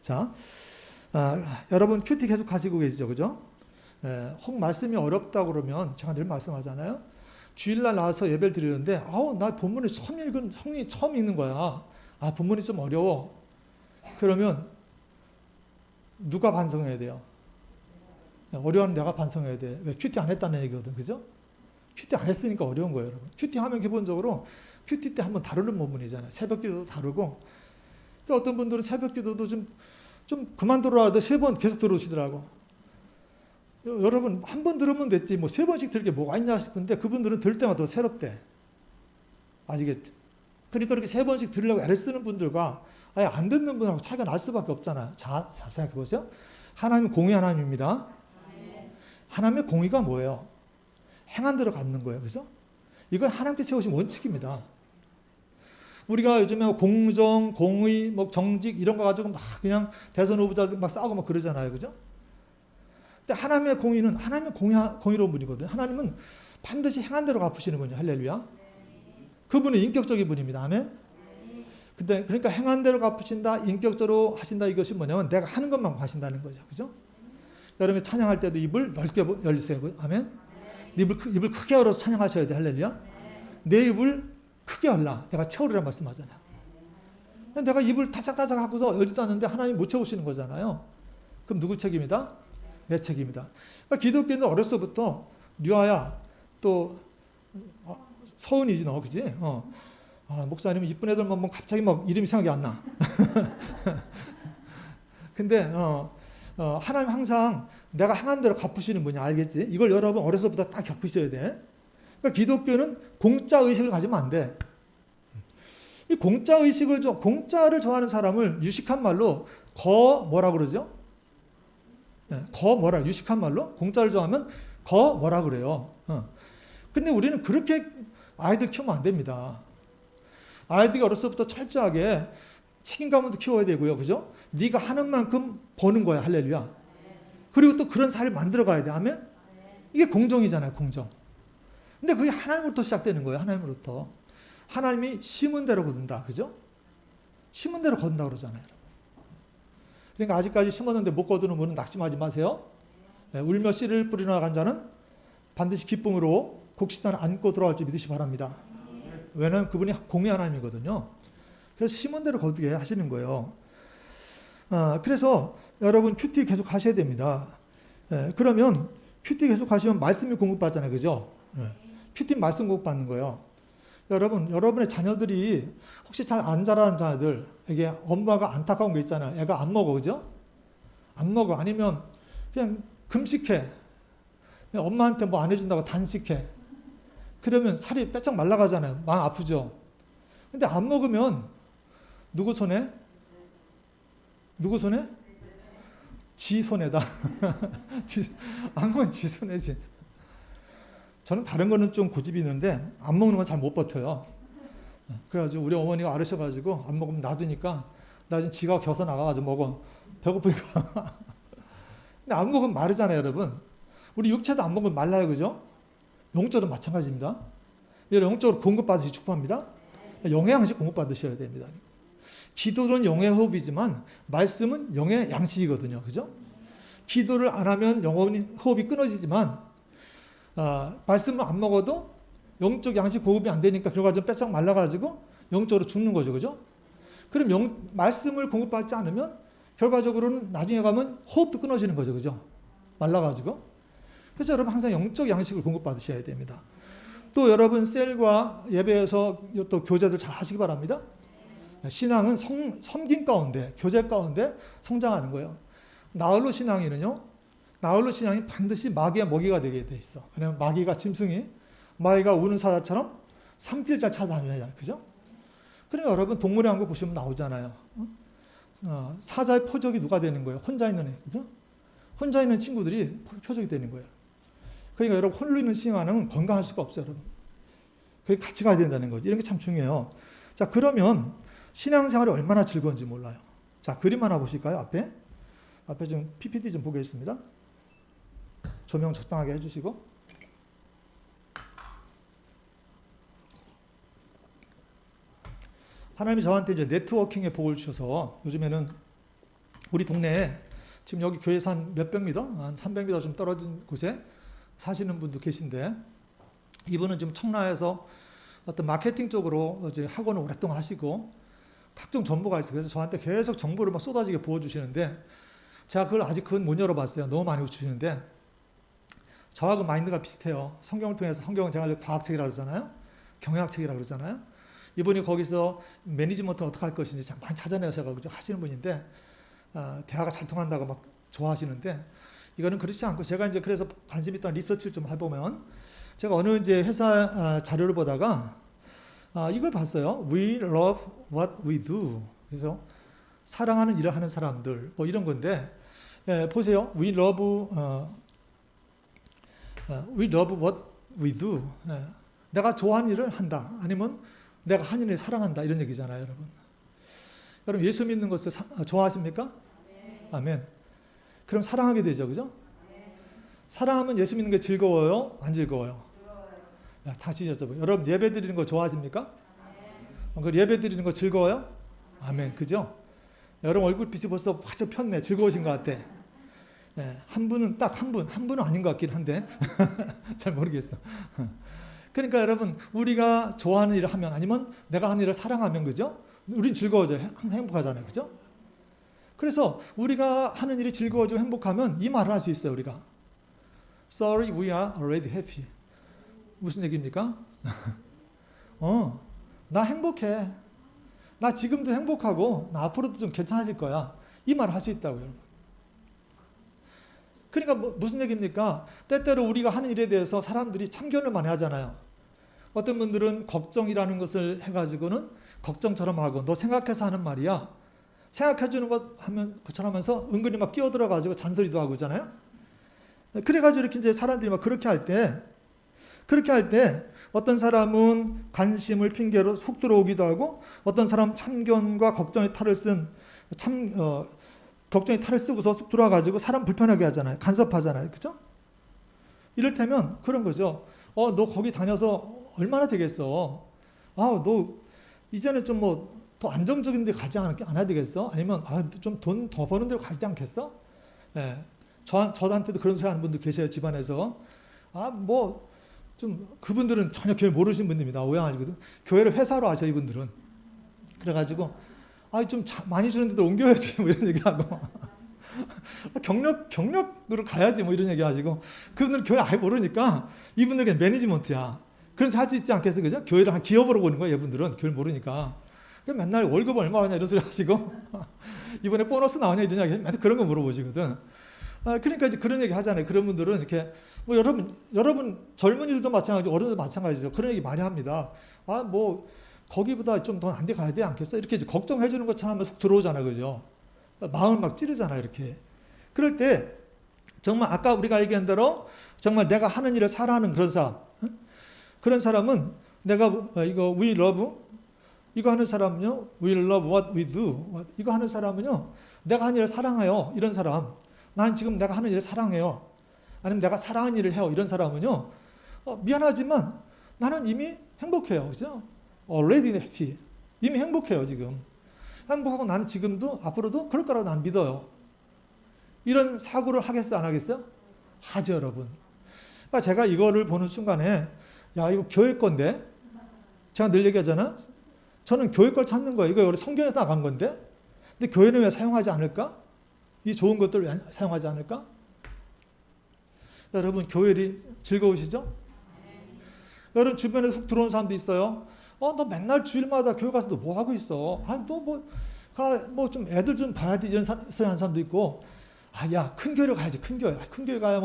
자, 여러분 큐티 계속 가지고 계시죠. 그죠? 혹 말씀이 어렵다 그러면 제가 늘 말씀하잖아요. 주일날 나와서 예배를 드리는데 나 본문을 처음 읽는 거야. 본문이 좀 어려워. 그러면 누가 반성해야 돼요? 어려워하는 내가 반성해야 돼. 왜? 큐티 안 했다는 얘기거든. 그죠? 큐티 안 했으니까 어려운 거예요. 여러분. 큐티 하면 기본적으로 큐티 때 한번 다루는 본문이잖아요. 새벽 기도도 다루고. 그러니까 어떤 분들은 새벽 기도도 좀 좀 그만 들어라도 3번 계속 들어오시더라고. 여러분 한 번 들으면 됐지 뭐 3번씩 들을 게 뭐가 있냐 싶은데 그분들은 들을 때마다 더 새롭대. 아시겠죠? 그러니까 그렇게 3번씩 들으려고 애를 쓰는 분들과 아예 안 듣는 분하고 차이가 날 수밖에 없잖아요. 자 생각해 보세요. 하나님은 공의 하나님입니다. 하나님의 공의가 뭐예요? 행한 대로 갚는 거예요. 그래서 이건 하나님께서 세우신 원칙입니다. 우리가 요즘에 공정, 공의, 뭐 정직 이런 거 가지고 막 그냥 대선 후보자들 막 싸우고 막 그러잖아요. 그죠? 근데 하나님의 공의는 하나님의 공의로운 분이거든요. 하나님은 반드시 행한 대로 갚으시는 분이에요. 할렐루야. 그분은 인격적인 분입니다. 아멘. 근데 그러니까 행한 대로 갚으신다, 인격적으로 하신다 이것이 뭐냐면 내가 하는 것만 하신다는 거죠. 그죠? 여러분 찬양할 때도 입을 넓게 열리세요. 아멘. 입을 크게 열어서 찬양하셔야 돼. 할렐루야. 내 입을 크게 열라. 내가 채우리라 말씀하잖아요. 내가 입을 타삭타삭 하고서 열지도 않는데 하나님 못 채우시는 거잖아요. 그럼 누구 책임이다? 내 책임이다. 그러니까 기독교는 어렸을부터 류아야 또 서은이지 너 그지? 목사님은 이쁜 애들만 보면 갑자기 막 이름이 생각이 안 나. 근데 하나님 항상 내가 행한 대로 갚으시는 분이 알겠지? 이걸 여러분 어려서부터 딱 겪으셔야 돼. 그러니까 기독교는 공짜 의식을 가지면 안 돼. 이 공짜 의식을 공짜를 좋아하는 사람을 유식한 말로 뭐라 그러죠? 뭐라 유식한 말로 공짜를 좋아하면 뭐라 그래요. 근데 우리는 그렇게 아이들 키우면 안 됩니다. 아이들이 어렸을 때부터 철저하게 책임감도 키워야 되고요. 그죠? 네가 하는 만큼 버는 거야. 할렐루야. 그리고 또 그런 사회를 만들어 가야 돼. 아멘? 이게 공정이잖아요. 공정. 근데 그게 하나님으로부터 시작되는 거예요. 하나님으로부터. 하나님이 심은 대로 거둔다. 그죠? 심은 대로 거둔다 그러잖아요. 그러니까 아직까지 심었는데 못 거두는 분은 낙심하지 마세요. 울며 씨를 뿌리러 나간 자는 반드시 기쁨으로 곡식단을 안고 돌아올 줄 믿으시 바랍니다. 왜냐하면 그분이 공의 하나님이거든요. 그래서 심은 대로 거두게 하시는 거예요. 그래서 여러분 큐티 계속 하셔야 됩니다. 그러면 큐티 계속 하시면 말씀이 공급받잖아요. 그죠? 큐티 말씀 공급받는 거예요. 여러분의 자녀들이 혹시 잘 안 자라는 자녀들에게 엄마가 안타까운 게 있잖아요. 애가 안 먹어. 그죠? 안 먹어. 아니면 그냥 금식해. 그냥 엄마한테 뭐 안 해준다고 단식해. 그러면 살이 빼짝 말라가잖아요. 마음 아프죠? 근데 안 먹으면 누구 손에? 누구 손에? 지 손에다. 안 먹으면 지 손에지. 저는 다른 거는 좀 고집이 있는데 안 먹는 건 잘 못 버텨요. 그래가지고 우리 어머니가 아르셔가지고 안 먹으면 놔두니까 나중에 지가 겨서 나가가지고 먹어. 배고프니까. 근데 안 먹으면 마르잖아요, 여러분. 우리 육체도 안 먹으면 말라요, 그죠? 영적으로 마찬가지입니다. 영적으로 공급받으시 축복합니다. 영의 양식 공급받으셔야 됩니다. 기도는 영의 호흡이지만 말씀은 영의 양식이거든요. 그죠? 기도를 안 하면 영혼이 호흡이 끊어지지만 말씀을 안 먹어도 영적 양식 공급이 안 되니까 결과적으로 빼짝 말라가지고 영적으로 죽는 거죠. 그죠? 그럼 말씀을 공급받지 않으면 결과적으로는 나중에 가면 호흡도 끊어지는 거죠. 그죠? 말라가지고. 그래서 여러분 항상 영적 양식을 공급받으셔야 됩니다. 또 여러분 셀과 예배에서 또 교제들 잘 하시기 바랍니다. 신앙은 섬김 가운데, 교제 가운데 성장하는 거예요. 나홀로 신앙이 반드시 마귀의 먹이가 되게 돼 있어. 왜냐면 마귀가 짐승이 마귀가 우는 사자처럼 산길잘 찾아다니잖아요. 그죠? 그러니까 여러분 동물의 왕국 보시면 나오잖아요. 사자의 표적이 누가 되는 거예요? 혼자 있는 애. 그죠? 혼자 있는 친구들이 표적이 되는 거예요. 그러니까 여러분 홀로 있는 신앙은 건강할 수가 없어요. 여러분. 그게 같이 가야 된다는 거죠. 이런 게 참 중요해요. 자, 그러면 신앙생활이 얼마나 즐거운지 몰라요. 자, 그림 하나 보실까요? 앞에 좀 PPT 좀 보겠습니다. 조명 적당하게 해주시고. 하나님이 저한테 이제 네트워킹의 복을 주셔서 요즘에는 우리 동네에 지금 여기 교회에서 한 몇백 미터, 한 300m 좀 떨어진 곳에 사시는 분도 계신데 이분은 지금 청라에서 어떤 마케팅 쪽으로 이제 학원을 오랫동안 하시고 각종 정보가 있어요. 그래서 저한테 계속 정보를 막 쏟아지게 부어주시는데 제가 그건 못 열어봤어요. 너무 많이 주시는데 저하고 마인드가 비슷해요. 성경을 통해서 성경은 제가 과학책이라고 그러잖아요. 경영학책이라고 그러잖아요. 이분이 거기서 매니지먼트를 어떻게 할 것인지 참 많이 찾아내셔서 하시는 분인데 대화가 잘 통한다고 막 좋아하시는데 이거는 그렇지 않고 제가 이제 그래서 관심 있던 리서치를 좀 해보면 제가 어느 이제 회사 자료를 보다가 이걸 봤어요. We love what we do. 그래서 사랑하는 일을 하는 사람들 뭐 이런 건데 보세요. We love what we do. 내가 좋아하는 일을 한다. 아니면 내가 한 일을 사랑한다. 이런 얘기잖아요, 여러분. 여러분 예수 믿는 것을 좋아하십니까? 아멘. 그럼 사랑하게 되죠, 그죠? 사랑하면 예수 믿는 게 즐거워요? 안 즐거워요? 다시 여쭤봐요. 여러분 예배 드리는 거 좋아하십니까? 그 예배 드리는 거 즐거워요? 아멘. 그죠? 여러분 얼굴빛이 벌써 활짝 폈네. 즐거우신 것 같아. 한 분은 딱 한 분은 아닌 것 같긴 한데 잘 모르겠어. 그러니까 여러분 우리가 좋아하는 일을 하면 아니면 내가 하는 일을 사랑하면 그죠? 우린 즐거워져요. 항상 행복하잖아요. 그죠? 그래서 우리가 하는 일이 즐거워지고 행복하면 이 말을 할 수 있어요. 우리가 Sorry, we are already happy. 무슨 얘기입니까? 나 행복해. 나 지금도 행복하고 나 앞으로도 좀 괜찮아질 거야. 이 말을 할 수 있다고요. 여러분. 그러니까 무슨 얘기입니까? 때때로 우리가 하는 일에 대해서 사람들이 참견을 많이 하잖아요. 어떤 분들은 걱정이라는 것을 해가지고는 걱정처럼 하고 너 생각해서 하는 말이야. 생각해주는 것처럼 하면서 은근히 막 끼어들어가지고 잔소리도 하고 있잖아요. 그래가지고 이렇게 이제 사람들이 막 그렇게 할 때 어떤 사람은 관심을 핑계로 훅 들어오기도 하고 어떤 사람은 참견과 걱정의 탈을 걱정의 탈을 쓰고서 쑥 들어와가지고 사람 불편하게 하잖아요. 간섭하잖아요. 그죠? 이를테면 그런 거죠. 너 거기 다녀서 얼마나 되겠어? 너 이제는 좀 뭐 더 안정적인 데 가지 않아야 되겠어? 아니면 좀 돈 더 버는 데로 가지 않겠어? 저한테도 그런 소리 하는 분들 계세요. 집안에서. 좀 그분들은 전혀 교회 모르시는 분들입니다. 오해하시거든. 교회를 회사로 하셔 이분들은. 그래가지고 좀 많이 주는데도 옮겨야지 뭐 이런 얘기하고 경력으로 가야지 뭐 이런 얘기하시고 그분들은 교회 아예 모르니까 이분들은 그냥 매니지먼트야. 그래서 할 수 있지 않겠어, 그죠? 교회를 한 기업으로 보는 거야, 이분들은 교회를 모르니까. 맨날 월급 얼마 하냐 이런 소리 하시고 이번에 보너스 나오냐 이런 얘기 맨날 그런 거 물어보시거든. 그러니까 이제 그런 얘기 하잖아요. 그런 분들은 이렇게 뭐 여러분 젊은이들도 마찬가지고 어른들도 마찬가지죠. 그런 얘기 많이 합니다. 뭐 거기보다 좀 더 안 돼 가야 되지 않겠어? 이렇게 이제 걱정해 주는 것처럼 하면 속 들어오잖아, 그죠? 마음 막 찌르잖아, 이렇게. 그럴 때 정말 아까 우리가 얘기한 대로 정말 내가 하는 일을 사랑하는 그런 사람, 그런 사람은 내가 이거 we love 이거 하는 사람은요, we love what we do. 이거 하는 사람은요, 내가 하는 일을 사랑해요. 이런 사람. 나는 지금 내가 하는 일을 사랑해요. 아니면 내가 사랑하는 일을 해요. 이런 사람은요, 미안하지만 나는 이미 행복해요. 그죠? already happy. 이미 행복해요, 지금. 행복하고 나는 지금도 앞으로도 그럴 거라고 난 믿어요. 이런 사고를 하겠어요, 안 하겠어요? 하죠, 여러분. 그러니까 제가 이거를 보는 순간에, 야, 이거 교회 건데? 제가 늘 얘기하잖아. 저는 교회 걸 찾는 거예요. 이거 우리 성경에서 나간 건데? 근데 교회는 왜 사용하지 않을까? 이 좋은 것들을 왜 사용하지 않을까? 여러분, 교회일이 즐거우시죠? 여러분, 주변에 훅 들어온 사람도 있어요. 너 맨날 주일마다 교회 가서 너 뭐 하고 있어? 너 좀 애들 좀 봐야 되지. 이런 소리 하는 사람도 있고, 야, 큰 교회로 가야지, 큰 교회. 큰 교회 가야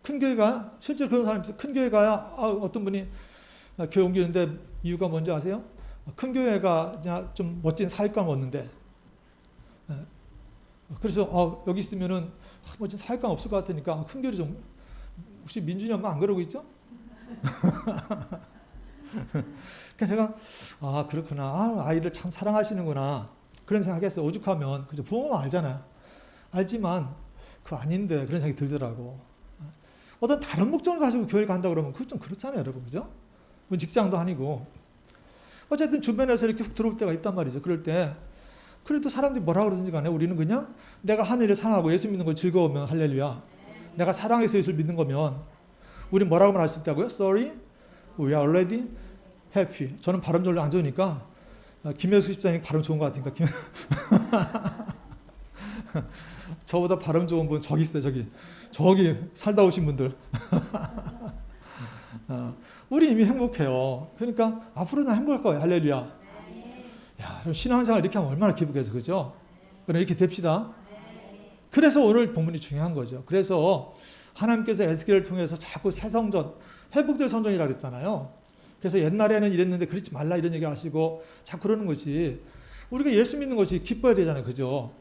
큰 교회 가야? 실제로 그런 사람이 있어요. 큰 교회 가야, 어떤 분이 교회 옮기는데 이유가 뭔지 아세요? 큰 교회가 그냥 좀 멋진 사역감 얻는데, 그래서 여기 있으면은 멋진 사역감 없을 것 같으니까 큰 교회 좀, 혹시 민준이 엄마 안 그러고 있죠? 그래서 제가 그렇구나. 아이를 참 사랑하시는구나. 그런 생각했어요. 오죽하면 그죠? 부모는 알잖아요. 알지만 그거 아닌데 그런 생각이 들더라고. 어떤 다른 목적을 가지고 교회를 간다 그러면 그거 좀 그렇잖아요, 여러분. 그죠? 뭐 직장도 아니고. 어쨌든 주변에서 이렇게 훅 들어올 때가 있단 말이죠. 그럴 때 그래도 사람들이 뭐라 그러든지 간에 우리는 그냥 내가 하늘을 사랑하고 예수 믿는 거 즐거우면 할렐루야. 내가 사랑해서 예수를 믿는 거면 우리는 뭐라고 말할 수 있다고요? Sorry, we are already happy. 저는 발음 별로 안 좋으니까 김혜수 집사님 발음 좋은 것 같으니까 저보다 발음 좋은 분 저기 있어요. 저기 살다 오신 분들. 우리 이미 행복해요. 그러니까 앞으로는 행복할 거예요. 할렐루야. 야, 신앙생활 이렇게 하면 얼마나 기쁘겠어, 그죠? 이렇게 됩시다. 그래서 오늘 본문이 중요한 거죠. 그래서 하나님께서 에스겔을 통해서 자꾸 새 성전, 회복될 성전이라고 했잖아요. 그래서 옛날에는 이랬는데 그렇지 말라 이런 얘기 하시고 자꾸 그러는 것이, 우리가 예수 믿는 것이 기뻐야 되잖아요. 그죠?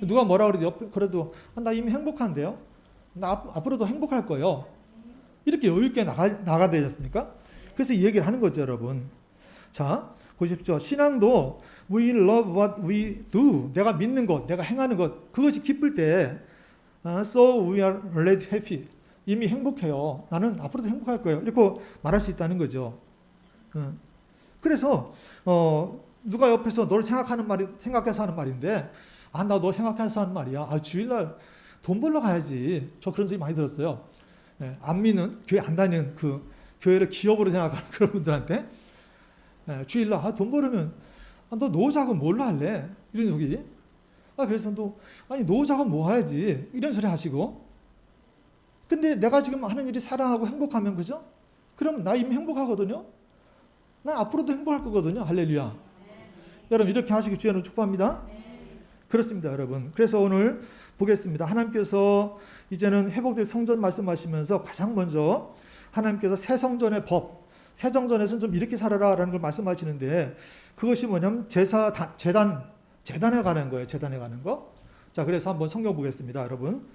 누가 뭐라 그래도 나 이미 행복한데요? 나 앞으로도 행복할 거예요. 이렇게 여유 있게 나가야 되지 않습니까? 그래서 이 얘기를 하는 거죠, 여러분. 자, 보십시오. 신앙도 we love what we do. 내가 믿는 것, 내가 행하는 것, 그것이 기쁠 때 so we are already happy. 이미 행복해요. 나는 앞으로도 행복할 거예요. 이렇게 말할 수 있다는 거죠. 그래서 누가 옆에서 너를 생각해서 하는 말인데, 나 너 생각해서 하는 말이야. 주일날 돈 벌러 가야지. 저 그런 소리 많이 들었어요. 안 믿는, 교회 안 다니는 그 교회를 기업으로 생각하는 그런 분들한테 주일날 돈 벌으면 너 노후 자금 뭘로 할래? 이런 소리. 그래서 노후 자금 뭐 해야지? 이런 소리 하시고. 근데 내가 지금 하는 일이 사랑하고 행복하면, 그죠? 그럼 나 이미 행복하거든요. 난 앞으로도 행복할 거거든요. 할렐루야. 여러분 이렇게 하시기 주의 이름으로 축복합니다. 그렇습니다, 여러분. 그래서 오늘 보겠습니다. 하나님께서 이제는 회복될 성전 말씀하시면서 가장 먼저 하나님께서 새 성전의 법, 새 성전에서는 좀 이렇게 살아라라는 걸 말씀하시는데, 그것이 뭐냐면 재단에 관한 거예요. 재단에 관한 거. 자, 그래서 한번 성경 보겠습니다, 여러분.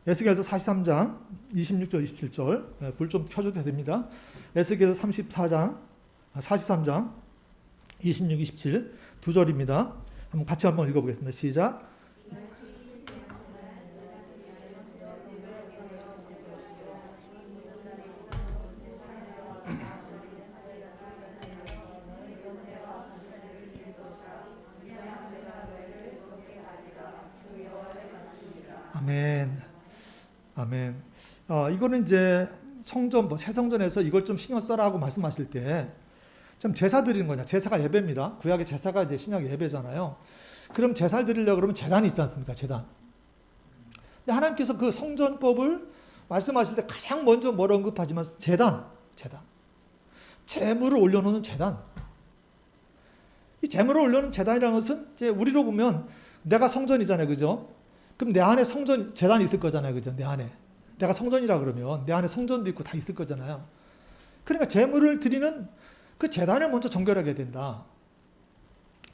에스겔서 43장 26절 27절 불 좀 켜줘도 됩니다. 에스겔서 43장 26, 27 두 절입니다. 같이 한번 읽어보겠습니다. 시작. 아멘. 아멘. 이거는 이제 성전, 새 성전에서 이걸 좀 신경 써라고 말씀하실 때, 좀 제사 드리는 거냐. 제사가 예배입니다. 구약의 제사가 이제 신약의 예배잖아요. 그럼 제사를 드리려고 그러면 제단이 있지 않습니까? 제단. 근데 하나님께서 그 성전법을 말씀하실 때 가장 먼저 뭘 언급하지만 제단. 제물을 올려놓는 제단. 이 제물을 올려놓는 제단이라는 것은 이제 우리로 보면 내가 성전이잖아요. 그죠? 그럼 내 안에 제단이 있을 거잖아요. 그죠? 내 안에. 내가 성전이라 그러면 내 안에 성전도 있고 다 있을 거잖아요. 그러니까 제물을 드리는 그 제단을 먼저 정결하게 된다.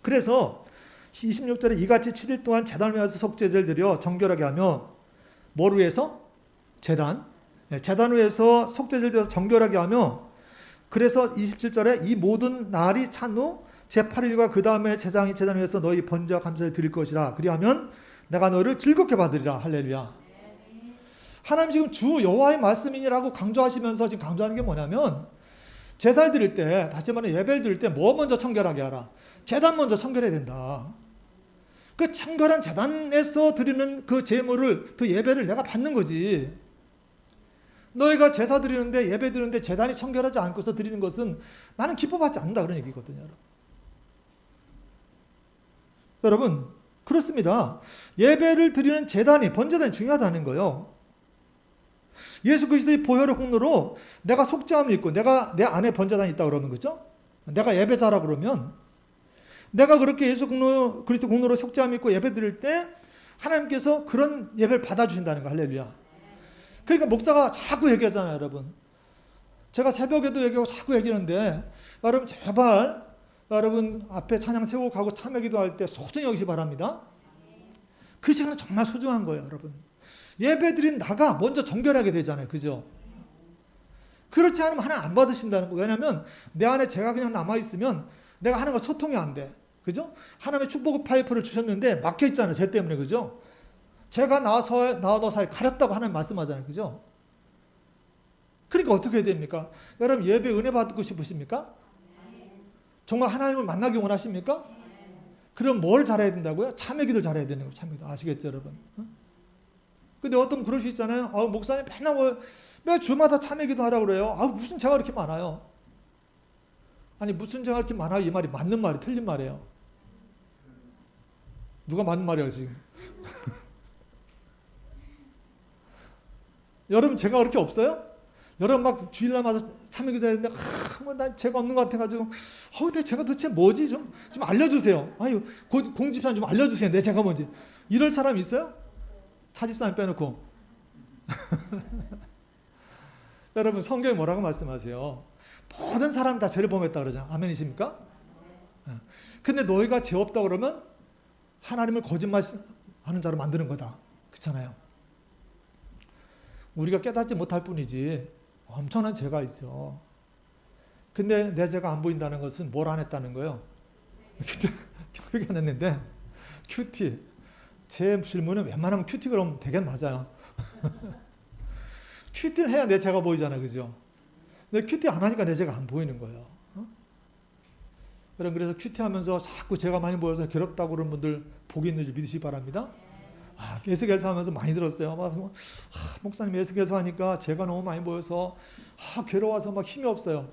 그래서 26절에 이같이 7일 동안 제단을 위해서 속죄제를 드려 정결하게 하며, 뭘 위해서? 제단. 제단 위해서 속죄제를 드려 정결하게 하며, 그래서 27절에 이 모든 날이 찬 후 제8일과 그 다음에 제장이 제단 위에서 너희 번제와 감사를 드릴 것이라. 그리하면 내가 너를 즐겁게 받으리라. 할렐루야. 하나님 지금 주 여호와의 말씀이니라고 강조하시면서 지금 강조하는 게 뭐냐면, 제사를 드릴 때, 다시 말해 예배를 드릴 때 뭐 먼저 청결하게 하라? 제단 먼저 청결해야 된다. 그 청결한 제단에서 드리는 그 제물을, 그 예배를 내가 받는 거지. 너희가 제사 드리는데, 예배 드리는데 제단이 청결하지 않고서 드리는 것은 나는 기뻐받지 않는다, 그런 얘기거든요. 여러분, 그렇습니다. 예배를 드리는 제단이, 번제단이 중요하다는 거예요. 예수 그리스도의 보혈의 공로로 내가 속죄함을 입고 내가 내 안에 번제단이 있다 그러면, 그죠? 내가 예배자라 그러면, 내가 그렇게 예수 그리스도 공로로 속죄함을 입고 예배 드릴 때 하나님께서 그런 예배를 받아주신다는 거. 할렐루야. 그러니까 목사가 자꾸 얘기하잖아요, 여러분. 제가 새벽에도 얘기하고 자꾸 얘기하는데, 여러분 제발 여러분 앞에 찬양 세우고 가고 참여 기도할 때 소중히 여기시 바랍니다. 그 시간은 정말 소중한 거예요, 여러분. 예배드린 나가 먼저 정결하게 되잖아요. 그죠? 그렇지 않으면 하나님 안 받으신다는 거예요. 왜냐하면 내 안에 제가 그냥 남아있으면 내가 하나님과 소통이 안 돼. 그죠? 하나님의 축복 파이프를 주셨는데 막혀있잖아요. 쟤 때문에. 그죠? 제가 나와 너 사이 가렸다고 하나님 말씀하잖아요. 그죠? 그러니까 어떻게 해야 됩니까? 여러분 예배 은혜 받고 싶으십니까? 정말 하나님을 만나기 원하십니까? 그럼 뭘 잘해야 된다고요? 참여 기도를 잘해야 되는 거예요. 참여 기도. 아시겠죠, 여러분? 근데 어떤 그럴 수 있잖아요. 목사님 맨날 매 주마다 참여 기도하라고 그래요. 무슨 제가 그렇게 많아요? 아니 무슨 제가 그렇게 많아요? 이 말이 맞는 말이 틀린 말이에요. 누가 맞는 말이에요 지금? 여러분 제가 그렇게 없어요? 여러분 막 주일날마다 참여기도 했는데 나 죄가 없는 것 같아가지고 내 죄가 도대체 뭐지? 좀 알려주세요. 아유 공집사님 좀 알려주세요. 내 죄가 뭔지. 이럴 사람 있어요? 차집사님 빼놓고. 여러분 성경에 뭐라고 말씀하세요? 모든 사람이 다 죄를 범했다 그러잖아요. 아멘이십니까? 근데 너희가 죄 없다 그러면 하나님을 거짓말하는 자로 만드는 거다. 그렇잖아요. 우리가 깨닫지 못할 뿐이지 엄청난 죄가 있어. 근데 내 죄가 안 보인다는 것은 뭘 안 했다는 거예요? 교육이 안 했는데 큐티. 제 질문은 웬만하면 큐티 그러면 되게 맞아요. 큐티를 해야 내 죄가 보이잖아. 그죠? 근데 큐티 안 하니까 내 죄가 안 보이는 거예요. 여러분 그래서 큐티하면서 자꾸 죄가 많이 보여서 괴롭다고 그러는 분들 복이 있는 줄 믿으시기 바랍니다. 에스겔서 하면서 많이 들었어요. 목사님 에스겔서 하니까 죄가 너무 많이 보여서 괴로워서 막 힘이 없어요.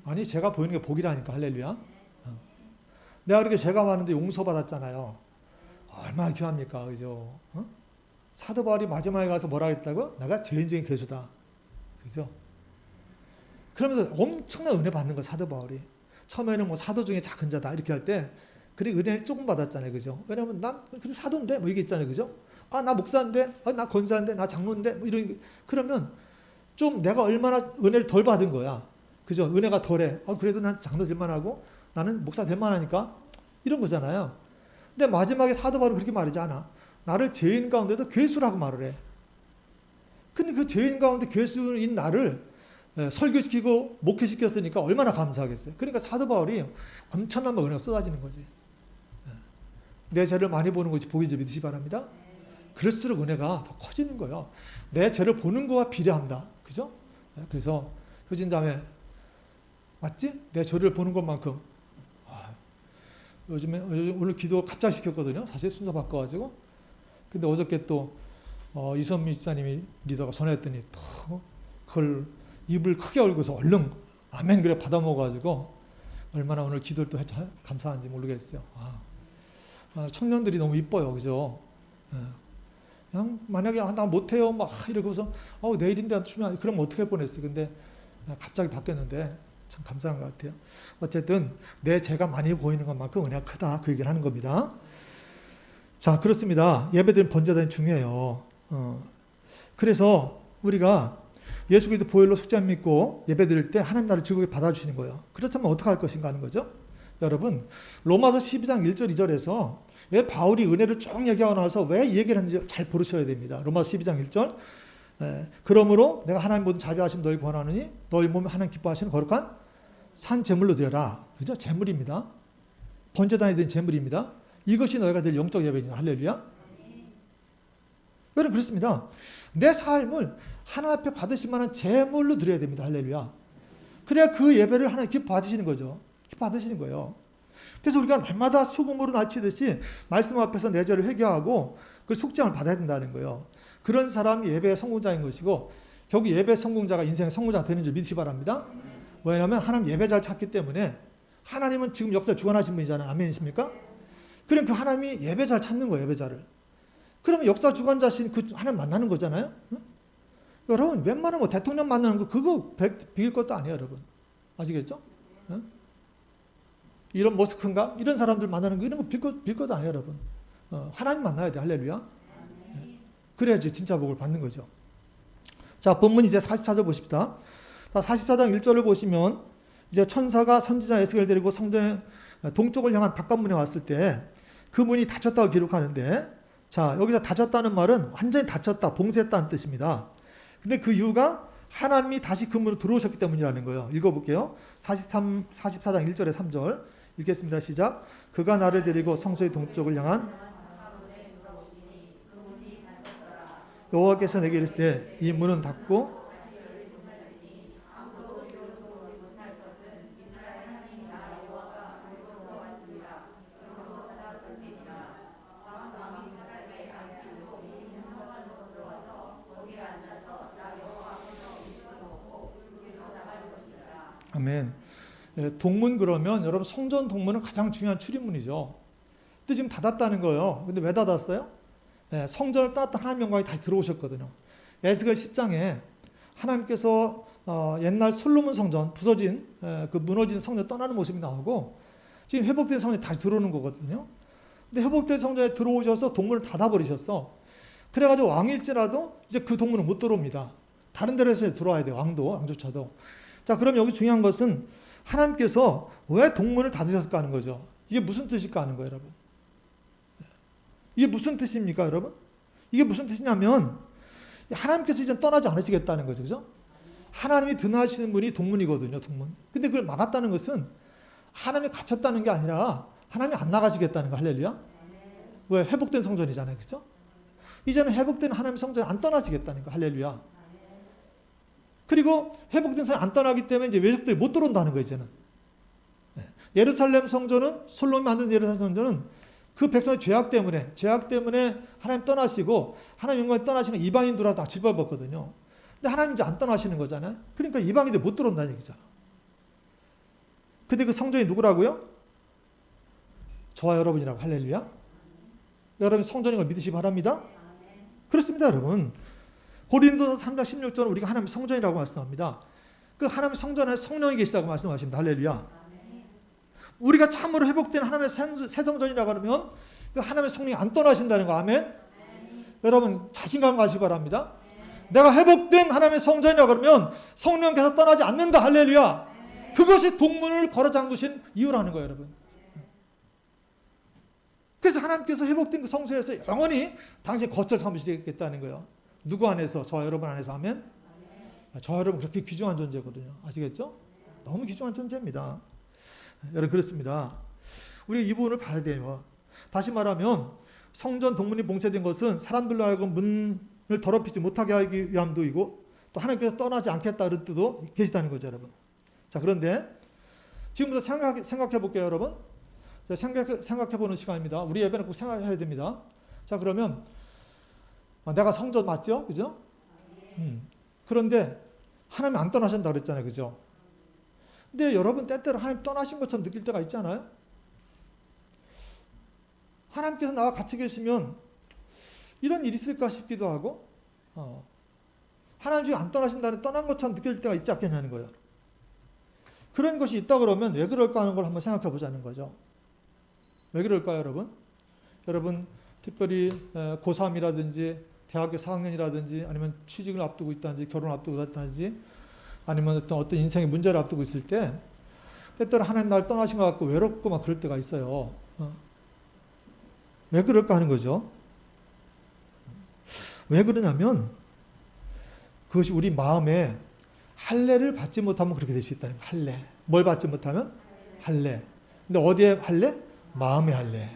아니 죄가 보이는 게 복이라니까. 할렐루야. 내가 그렇게 죄가 많은데 용서받았잖아요. 얼마나 귀합니까. 그죠? 사도 바울이 마지막에 가서 뭐라 했다고? 내가 죄인 중에 괴수다. 그죠? 그러면서 엄청난 은혜 받는 거예요. 사도 바울이. 처음에는 뭐 사도 중에 작은 자다 이렇게 할 때 그래 은혜 조금 받았잖아요. 그죠? 왜냐면 난 그래도 사도인데 뭐 이게 있잖아요. 그죠? 나 목사인데, 나 권사인데, 나 장로인데 뭐 이런. 그러면 좀 내가 얼마나 은혜를 덜 받은 거야. 그죠? 은혜가 덜해. 그래도 난 장로 될 만하고 나는 목사 될 만하니까 이런 거잖아요. 근데 마지막에 사도 바울은 그렇게 말하지 않아. 나를 죄인 가운데도 괴수라고 말을 해. 근데 그 죄인 가운데 괴수인 나를 설교시키고 목회시켰으니까 얼마나 감사하겠어요. 그러니까 사도 바울이 엄청난 은혜가 쏟아지는 거지. 내 죄를 많이 보는 것이 복이지 믿으시기 바랍니다. 그럴수록 은혜가 더 커지는 거예요. 내 죄를 보는 거와 비례합니다. 그죠? 그래서 효진자매 맞지? 내 죄를 보는 것만큼. 요즘 오늘 기도 갑자기 시켰거든요. 사실 순서 바꿔가지고. 근데 어저께 또 이선미 집사님이 리더가 전화했더니 또 그걸 입을 크게 열고서 얼른 아멘 그래 받아 먹어가지고 얼마나 오늘 기도를 또 감사한지 모르겠어요. 청년들이 너무 이뻐요. 그죠? 그냥 만약에 나 못해요 막 이러고서 내일인데 추면 그럼 어떻게 할 뻔했어요. 근데 갑자기 바뀌었는데 참 감사한 것 같아요. 어쨌든 내 죄가 많이 보이는 것만큼 은혜가 크다 그 얘기를 하는 겁니다. 자 그렇습니다. 예배드리는 번제단이 중요해요. 그래서 우리가 예수 그리스도 보혈로 속죄함 믿고 예배드릴 때 하나님 나라를 즐겁게 받아주시는 거예요. 그렇다면 어떻게 할 것인가 하는 거죠. 여러분 로마서 12장 1절 2절에서 왜 바울이 은혜를 쭉 얘기하고 나서 왜 이 얘기를 하는지 잘 보셔야 됩니다. 로마서 12장 1절 그러므로 내가 하나님 모든 자비하심 너희 권하느니 너희 몸에 하나님 기뻐하시는 거룩한 산 제물로 드려라. 그죠? 제물입니다. 번제단에 된 제물입니다. 이것이 너희가 될 영적 예배입니다. 할렐루야. 여러분 그렇습니다. 내 삶을 하나님 앞에 받으실 만한 제물로 드려야 됩니다. 할렐루야. 그래야 그 예배를 하나님 기뻐 받으시는 거죠. 기뻐 받으시는 거예요. 그래서 우리가 날마다 소금으로 날치듯이 말씀 앞에서 내 죄를 회개하고 그 속죄함을 받아야 된다는 거예요. 그런 사람이 예배의 성공자인 것이고 결국 예배 성공자가 인생의 성공자가 되는 줄 믿으시기 바랍니다. 왜냐하면 하나님 예배 잘 찾기 때문에 하나님은 지금 역사를 주관하신 분이잖아요. 아멘이십니까? 그럼 그 하나님이 예배 잘 찾는 거예요. 예배자를. 그러면 역사 주관자신 그 하나님 만나는 거잖아요. 여러분 웬만하면 뭐 대통령 만나는 거 그거 비길 것도 아니에요. 여러분 아시겠죠? 이런 머스크인가? 이런 사람들 만나는 거 이런 거 빌 것도 아니에요. 여러분 하나님 만나야 돼. 할렐루야. 그래야지 진짜 복을 받는 거죠. 자 본문 이제 44절 보십시다. 44장 1절을 보시면 이제 천사가 선지자 에스겔을 데리고 성전의 동쪽을 향한 바깥문에 왔을 때 그 문이 닫혔다고 기록하는데 자 여기서 닫혔다는 말은 완전히 닫혔다, 봉쇄했다는 뜻입니다. 근데 그 이유가 하나님이 다시 그 문으로 들어오셨기 때문이라는 거예요. 읽어볼게요. 44장 1절에 3절 읽겠습니다. 시작. 그가 나를 데리고 성소의 동쪽을 향한 여호와께서 내게 이르시되 이 문은 닫고 아멘. 동문 그러면 여러분 성전 동문은 가장 중요한 출입문이죠. 근데 지금 닫았다는 거예요. 근데 왜 닫았어요? 성전을 떠났다 하나님 영광이 다시 들어오셨거든요. 에스겔 10장에 하나님께서 옛날 솔로몬 성전 부서진 그 무너진 성전 떠나는 모습이 나오고 지금 회복된 성전에 다시 들어오는 거거든요. 근데 회복된 성전에 들어오셔서 동문을 닫아버리셨어. 그래가지고 왕일지라도 이제 그 동문은 못 들어옵니다. 다른 데로서 들어와야 돼요. 왕조차도. 자, 그럼 여기 중요한 것은 하나님께서 왜 동문을 닫으셨을까 하는 거죠. 이게 무슨 뜻일까 하는 거예요, 여러분. 이게 무슨 뜻입니까, 여러분? 이게 무슨 뜻이냐면 하나님께서 이제 떠나지 않으시겠다는 거죠. 그죠? 하나님이 드나시는 분이 동문이거든요, 동문. 근데 그걸 막았다는 것은 하나님이 갇혔다는 게 아니라 하나님이 안 나가시겠다는 거, 할렐루야. 왜? 회복된 성전이잖아요. 그죠? 이제는 회복된 하나님 성전에 안 떠나시겠다는 거, 할렐루야. 그리고 회복된 성전에 안 떠나기 때문에 이제 외적들이 못 들어온다는 거, 이제는. 예루살렘 성전은, 솔로몬이 만든 예루살렘 성전은 그 백성의 죄악 때문에 하나님 떠나시고 하나님 영광에 떠나시는 이방인들하고 다 질밟았거든요. 근데 하나님 이제 안 떠나시는 거잖아요. 그러니까 이방인들 못 들어온다는 얘기죠. 근데 그 성전이 누구라고요? 저와 여러분이라고, 할렐루야. 여러분 성전인 걸 믿으시기 바랍니다. 그렇습니다, 여러분. 고린도서 3장 16절은 우리가 하나님의 성전이라고 말씀합니다. 그 하나님의 성전에 성령이 계시다고 말씀하십니다. 할렐루야. 우리가 참으로 회복된 하나님의 새 성전이라고 하면 그 하나님의 성령이 안 떠나신다는 거. 아멘. 여러분 자신감 가시기 바랍니다. 내가 회복된 하나님의 성전이라고 그러면 성령께서 떠나지 않는다. 할렐루야. 그것이 동문을 걸어 잠그신 이유라는 거예요, 여러분. 그래서 하나님께서 회복된 그 성소에서 영원히 당신의 거처 삼으시겠다는 거예요. 누구 안에서? 저와 여러분 안에서. 하면 저와 여러분 그렇게 귀중한 존재거든요. 아시겠죠? 너무 귀중한 존재입니다. 여러분 그렇습니다. 우리 이 부분을 봐야 돼요. 다시 말하면 성전 동문이 봉쇄된 것은 사람들로 하여금 문을 더럽히지 못하게 하기 위함도이고 또 하나님께서 떠나지 않겠다는 뜻도 계시다는 거죠, 여러분. 자, 그런데 지금부터 생각해 볼게요, 여러분. 자, 생각해 보는 시간입니다. 우리 예배는 꼭 생각해야 됩니다. 자, 그러면 내가 성전 맞죠? 그죠? 그런데 하나님 안 떠나신다 그랬잖아요. 그죠? 근데 여러분 때때로 하나님 떠나신 것처럼 느낄 때가 있잖아요. 하나님께서 나와 같이 계시면 이런 일이 있을까 싶기도 하고 하나님 지금 안 떠나신다는 떠난 것처럼 느낄 때가 있지 않겠냐는 거예요. 그런 것이 있다 그러면 왜 그럴까 하는 걸 한번 생각해 보자는 거죠. 왜 그럴까요, 여러분? 여러분 특별히 고3이라든지 대학교 4학년이라든지 아니면 취직을 앞두고 있다든지 결혼을 앞두고 있다든지 아니면 어떤 인생의 문제를 앞두고 있을 때 때때로 하나님 날 떠나신 것 같고 외롭고 막 그럴 때가 있어요. 왜 그럴까 하는 거죠. 왜 그러냐면 그것이 우리 마음에 할례를 받지 못하면 그렇게 될 수 있다는 거예요. 할례. 뭘 받지 못하면? 할례. 근데 어디에 할례? 마음의 할례.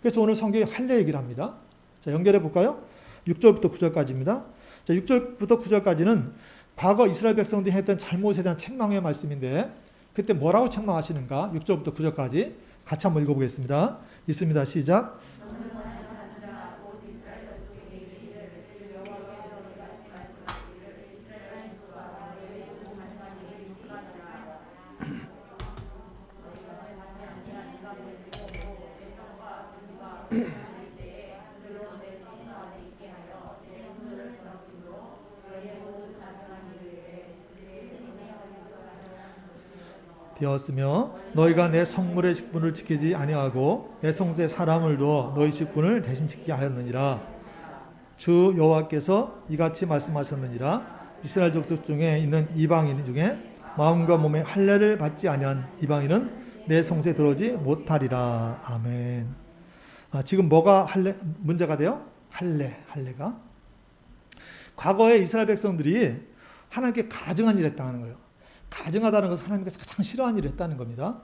그래서 오늘 성경이 할례 얘기를 합니다. 자, 연결해 볼까요? 6절부터 9절까지입니다. 자, 6절부터 9절까지는 과거 이스라엘 백성들이 했던 잘못에 대한 책망의 말씀인데 그때 뭐라고 책망하시는가? 6절부터 9절까지 같이 한번 읽어보겠습니다. 있습니다. 시작. 되었으며 너희가 내 성물의 직분을 지키지 아니하고 내 성소에 사람을 두어 너희 직분을 대신 지키게 하였느니라. 주 여호와께서 이같이 말씀하셨느니라. 이스라엘 족속 중에 있는 이방인 중에 마음과 몸의 할례를 받지 아니한 이방인은 내 성소에 들어오지 못하리라. 아멘. 지금 뭐가 할례 문제가 돼요? 할례가 과거에 이스라엘 백성들이 하나님께 가증한 일을 했다는 거예요. 가증하다는 것은 하나님께서 가장 싫어하는 일을 했다는 겁니다.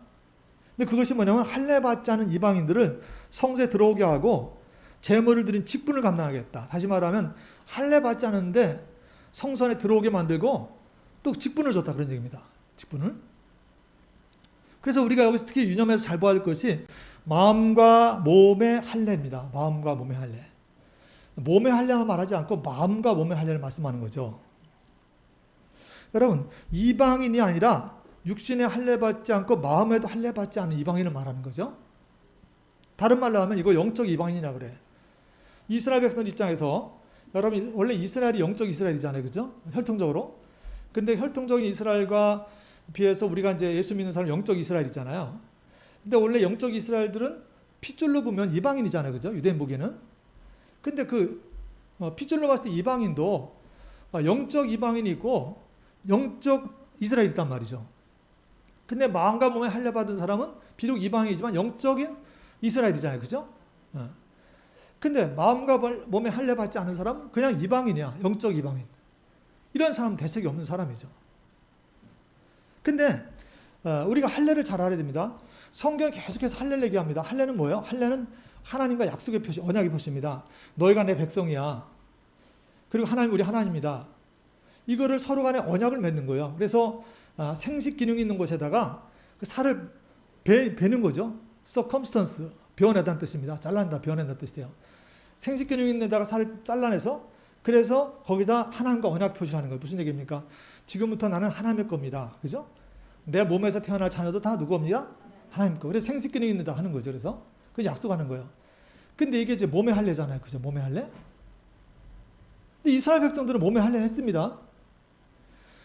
근데 그것이 뭐냐면 할례 받지 않은 이방인들을 성소에 들어오게 하고 제물을 드린 직분을 감당하겠다. 다시 말하면 할례 받지 않은데 성소 안에 들어오게 만들고 또 직분을 줬다 그런 얘기입니다. 직분을. 그래서 우리가 여기서 특히 유념해서 잘 봐야 할 것이 마음과 몸의 할례입니다. 마음과 몸의 할례. 몸의 할례만 말하지 않고 마음과 몸의 할례를 말씀하는 거죠. 여러분 이방인이 아니라 육신에 할례 받지 않고 마음에도 할례 받지 않은 이방인을 말하는 거죠. 다른 말로 하면 이거 영적 이방인이라 그래. 이스라엘 백성 입장에서 여러분 원래 이스라엘이 영적 이스라엘이잖아요. 그죠? 혈통적으로. 근데 혈통적인 이스라엘과 비해서 우리가 이제 예수 믿는 사람 영적 이스라엘이잖아요. 근데 원래 영적 이스라엘들은 핏줄로 보면 이방인이잖아요. 그죠? 유대인 보기에는. 근데 핏줄로 봤을 때 이방인도 영적 이방인이 있고 영적 이스라엘이 있단 말이죠. 근데 마음과 몸에 할례받은 사람은 비록 이방인이지만 영적인 이스라엘이잖아요. 그죠? 근데 마음과 몸에 할례받지 않은 사람은 그냥 이방인이야. 영적 이방인. 이런 사람은 대책이 없는 사람이죠. 근데 우리가 할례를 잘 알아야 됩니다. 성경이 계속해서 할례를 얘기합니다. 할례는 뭐예요? 할례는 하나님과 약속의 표시, 언약의 표시입니다. 너희가 내 백성이야. 그리고 하나님 우리 하나님이다. 이거를 서로 간에 언약을 맺는 거예요. 그래서 생식 기능이 있는 곳에다가 그 살을 베는 거죠. circumstance, 베어낸다는 뜻입니다. 잘라낸다, 베어낸다는 뜻이에요. 생식 기능이 있는 데다가 살을 잘라내서 그래서 거기다 하나님과 언약 표시를 하는 거예요. 무슨 얘기입니까? 지금부터 나는 하나님의 겁니다. 그죠? 내 몸에서 태어날 자녀도 다 누구 겁니다? 하나님 거. 그래서 생식 기능이 있는 데 하는 거죠. 그래서 그 약속하는 거예요. 근데 이게 이제 몸의 할례잖아요. 그죠? 몸의 할례? 근데 이스라엘 백성들은 몸의 할례를 했습니다.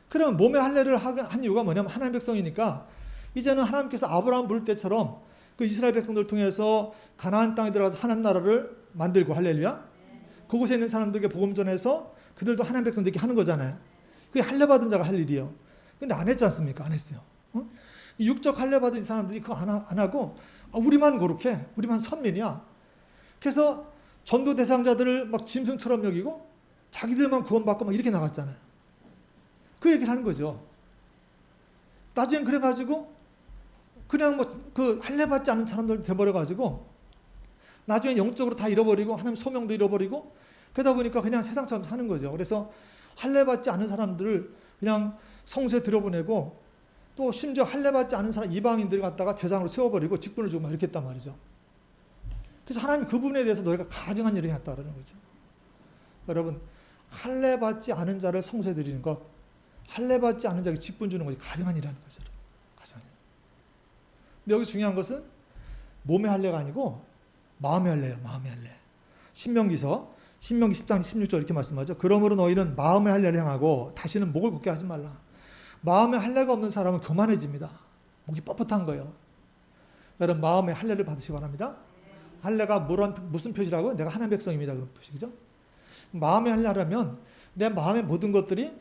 그러면 몸의 할례를 한 이유가 뭐냐면 하나님 백성이니까 이제는 하나님께서 아브라함 부를 때처럼 그 이스라엘 백성들을 통해서 가나안 땅에 들어가서 하나님 나라를 만들고 할렐루야. 그곳에 있는 사람들에게 복음 전해서 그들도 하나님 백성들에게 하는 거잖아요. 그게 할례 받은 자가 할 일이에요. 근데 안 했지 않습니까? 안 했어요. 이 육적 할례 받은 사람들이 그거 안 하고 우리만 거룩해. 우리만 선민이야. 그래서 전도 대상자들을 막 짐승처럼 여기고 자기들만 구원받고 막 이렇게 나갔잖아요. 그 얘기를 하는 거죠. 나중엔 그래가지고 그냥 그 할례 받지 않은 사람들 돼버려가지고 나중에 영적으로 다 잃어버리고 하나님 소명도 잃어버리고 그러다 보니까 그냥 세상처럼 사는 거죠. 그래서 할례 받지 않은 사람들을 그냥 성소에 들여보내고 또 심지어 할례 받지 않은 사람 이방인들 갖다가 제장으로 세워버리고 직분을 주고 막 이렇게 했단 말이죠. 그래서 하나님 그 부분에 대해서 너희가 가증한 일을 했다라는 거죠. 여러분 할례 받지 않은 자를 성소에 드리는 것, 할례 받지 않은 자에게 직분 주는 것이 가증한 일이라는 거죠. 가증한 일. 근데 여기 중요한 것은 몸의 할례가 아니고 마음의 할례예요. 마음의 할례. 신명기 10장 16절 이렇게 말씀하죠. 그러므로 너희는 마음의 할례를 행하고 다시는 목을 굳게 하지 말라. 마음의 할례가 없는 사람은 교만해집니다. 목이 뻣뻣한 거예요. 여러분 마음의 할례를 받으시기 바랍니다. 할례가 무슨 표시라고요? 내가 하나님 백성입니다. 그런 표시죠. 마음의 할례 하려면 내 마음의 모든 것들이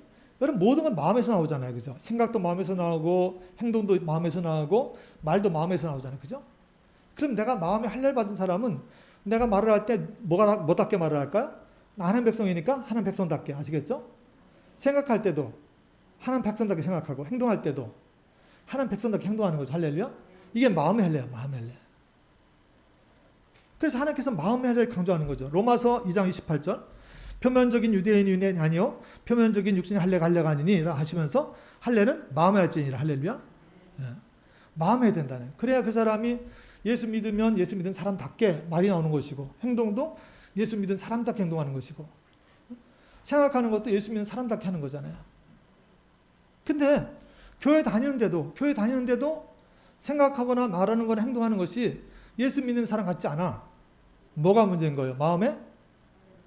여러분 모든 건 마음에서 나오잖아요. 그죠? 생각도 마음에서 나오고 행동도 마음에서 나오고 말도 마음에서 나오잖아요. 그죠? 그럼 내가 마음의 할례를 받은 사람은 내가 말을 할 때 뭐답게 말을 할까요? 나 하나님 백성이니까 하나님 백성답게. 아시겠죠? 생각할 때도 하나님 백성답게 생각하고 행동할 때도 하나님 백성답게 행동하는 거죠. 할렐루야. 이게 마음의 할례야. 마음의 할례. 그래서 하나님께서 마음의 할례를 강조하는 거죠. 로마서 2장 28절 표면적인 유대인이 아니요 표면적인 육신의 할례가 아니니라 하시면서 할례는 마음에 할지니라. 할렐루야. 네. 마음에 해야 된다는. 그래야 그 사람이 예수 믿으면 예수 믿은 사람답게 말이 나오는 것이고 행동도 예수 믿은 사람답게 행동하는 것이고 생각하는 것도 예수 믿는 사람답게 하는 거잖아요. 근데 교회 다니는데도 생각하거나 말하는 거나 행동하는 것이 예수 믿는 사람 같지 않아. 뭐가 문제인 거예요? 마음에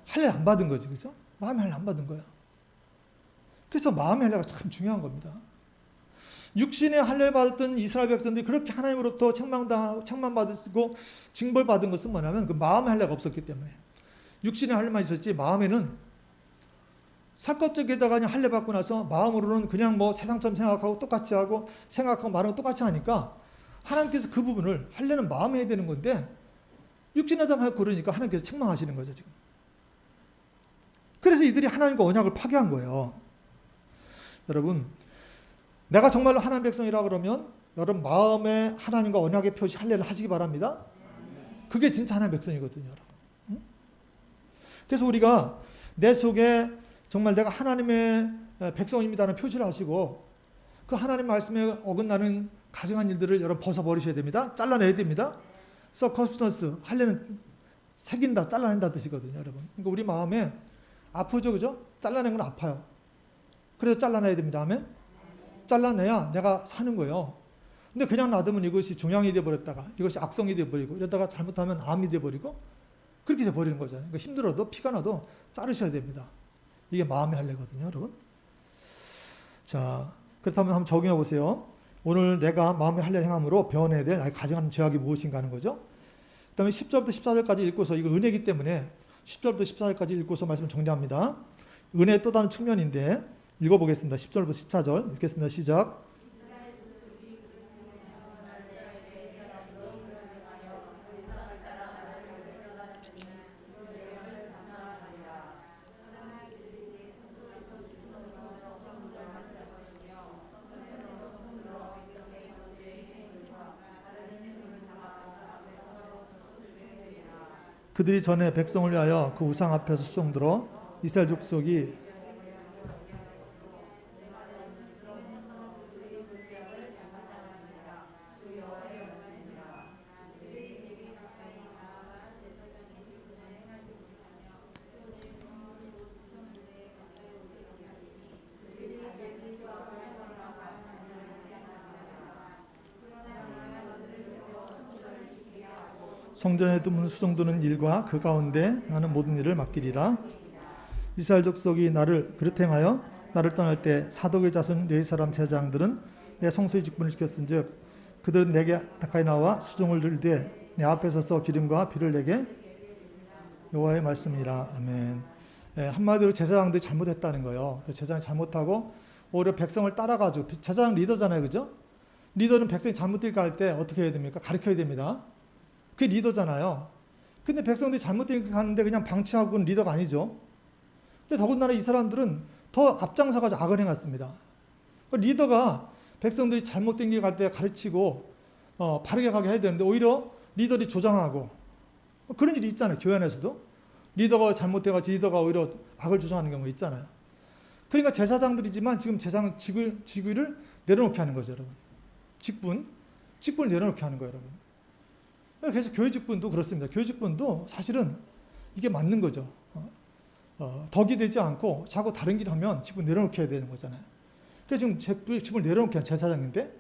할례 안 받은 거지. 그죠? 마음에 할례 안 받은 거야. 그래서 마음의 할례가 참 중요한 겁니다. 육신의 할례를 받았던 이스라엘 백성들이 그렇게 하나님으로부터 책망받으시고 징벌받은 것은 뭐냐면 그 마음의 할례가 없었기 때문에. 육신의 할례만 있었지 마음에는 사건적에다가 그냥 할례 받고 나서 마음으로는 그냥 뭐 세상처럼 생각하고 똑같이 하고 생각하고 말하고 똑같이 하니까 하나님께서 그 부분을 할례는 마음에 해야 되는 건데 육신에다 하고 그러니까 하나님께서 책망하시는 거죠 지금. 그래서 이들이 하나님과 언약을 파괴한 거예요. 여러분 내가 정말로 하나님 백성이라 그러면 여러분 마음에 하나님과 언약의 표시 할례를 하시기 바랍니다. 그게 진짜 하나님 백성이거든요. 여러분. 응? 그래서 우리가 내 속에 정말 내가 하나님의 백성입니다라는 표시를 하시고 그 하나님 말씀에 어긋나는 가증한 일들을 여러분 벗어버리셔야 됩니다. 잘라내야 됩니다. 서커스턴스 할례는 새긴다, 잘라낸다 뜻이거든요. 여러분. 그러니까 우리 마음에 아프죠, 그죠? 잘라낸 건 아파요. 그래서 잘라내야 됩니다. 아멘. 잘라내야 내가 사는 거예요. 근데 그냥 놔두면 이것이 종양이 되어버렸다가 이것이 악성이 되어버리고 이러다가 잘못하면 암이 되어버리고 그렇게 되어버리는 거잖아요. 그러니까 힘들어도 피가 나도 자르셔야 됩니다. 이게 마음의 할례거든요, 여러분. 자, 그렇다면 한번 적용해 보세요. 오늘 내가 마음에 할례 행함으로 변해야 될 나의 가증한 죄악이 무엇인가 하는 거죠. 그 다음에 10절부터 14절까지 읽고서, 이거 은혜이기 때문에 10절부터 14절까지 읽고서 말씀을 정리합니다. 은혜의 또 다른 측면인데 읽어보겠습니다. 10절부터 14절 읽겠습니다. 시작. 그들이 전에 백성을 위하여 그 우상 앞에서 수종들어 이스라엘 족속이 성전에 두는 수종드는 일과 그 가운데 하는 모든 일을 맡기리라. 이스라엘 족속이 나를 그릇 행하여 나를 떠날 때 사독의 자손 네 사람 제사장들은 내 성소의 직분을 지켰은즉 그들은 내게 가까이 나와 수종을 들되 내 앞에 서서 기름과 피를 내게 여호와의 말씀이라. 아멘. 한마디로 제사장들이 잘못했다는 거예요. 제사장이 잘못하고 오히려 백성을 따라가지고, 제사장 리더잖아요, 그죠? 리더는 백성이 잘못될 할 때 어떻게 해야 됩니까? 가르쳐야 됩니다. 그게 리더잖아요. 근데 백성들이 잘못된 하는데 그냥 방치하고는 리더가 아니죠. 근데 더군다나 이 사람들은 더 앞장서가지고 악을 행했습니다. 리더가 백성들이 잘못된 길 갈 때 가르치고 바르게 가게 해야 되는데 오히려 리더들이 조장하고, 그런 일이 있잖아요. 교회 안에서도 리더가 잘못돼가지고 리더가 오히려 악을 조장하는 경우가 있잖아요. 그러니까 제사장들이지만 지금 제사장 직위를 내려놓게 하는 거죠, 여러분. 직분을 내려놓게 하는 거예요, 여러분. 그래서 교회 직분도 그렇습니다. 교회 직분도 사실은 이게 맞는 거죠. 덕이 되지 않고 자꾸 다른 길 하면 직분 내려놓게 해야 되는 거잖아요. 그래서 지금 직분을 내려놓게 한 제사장인데,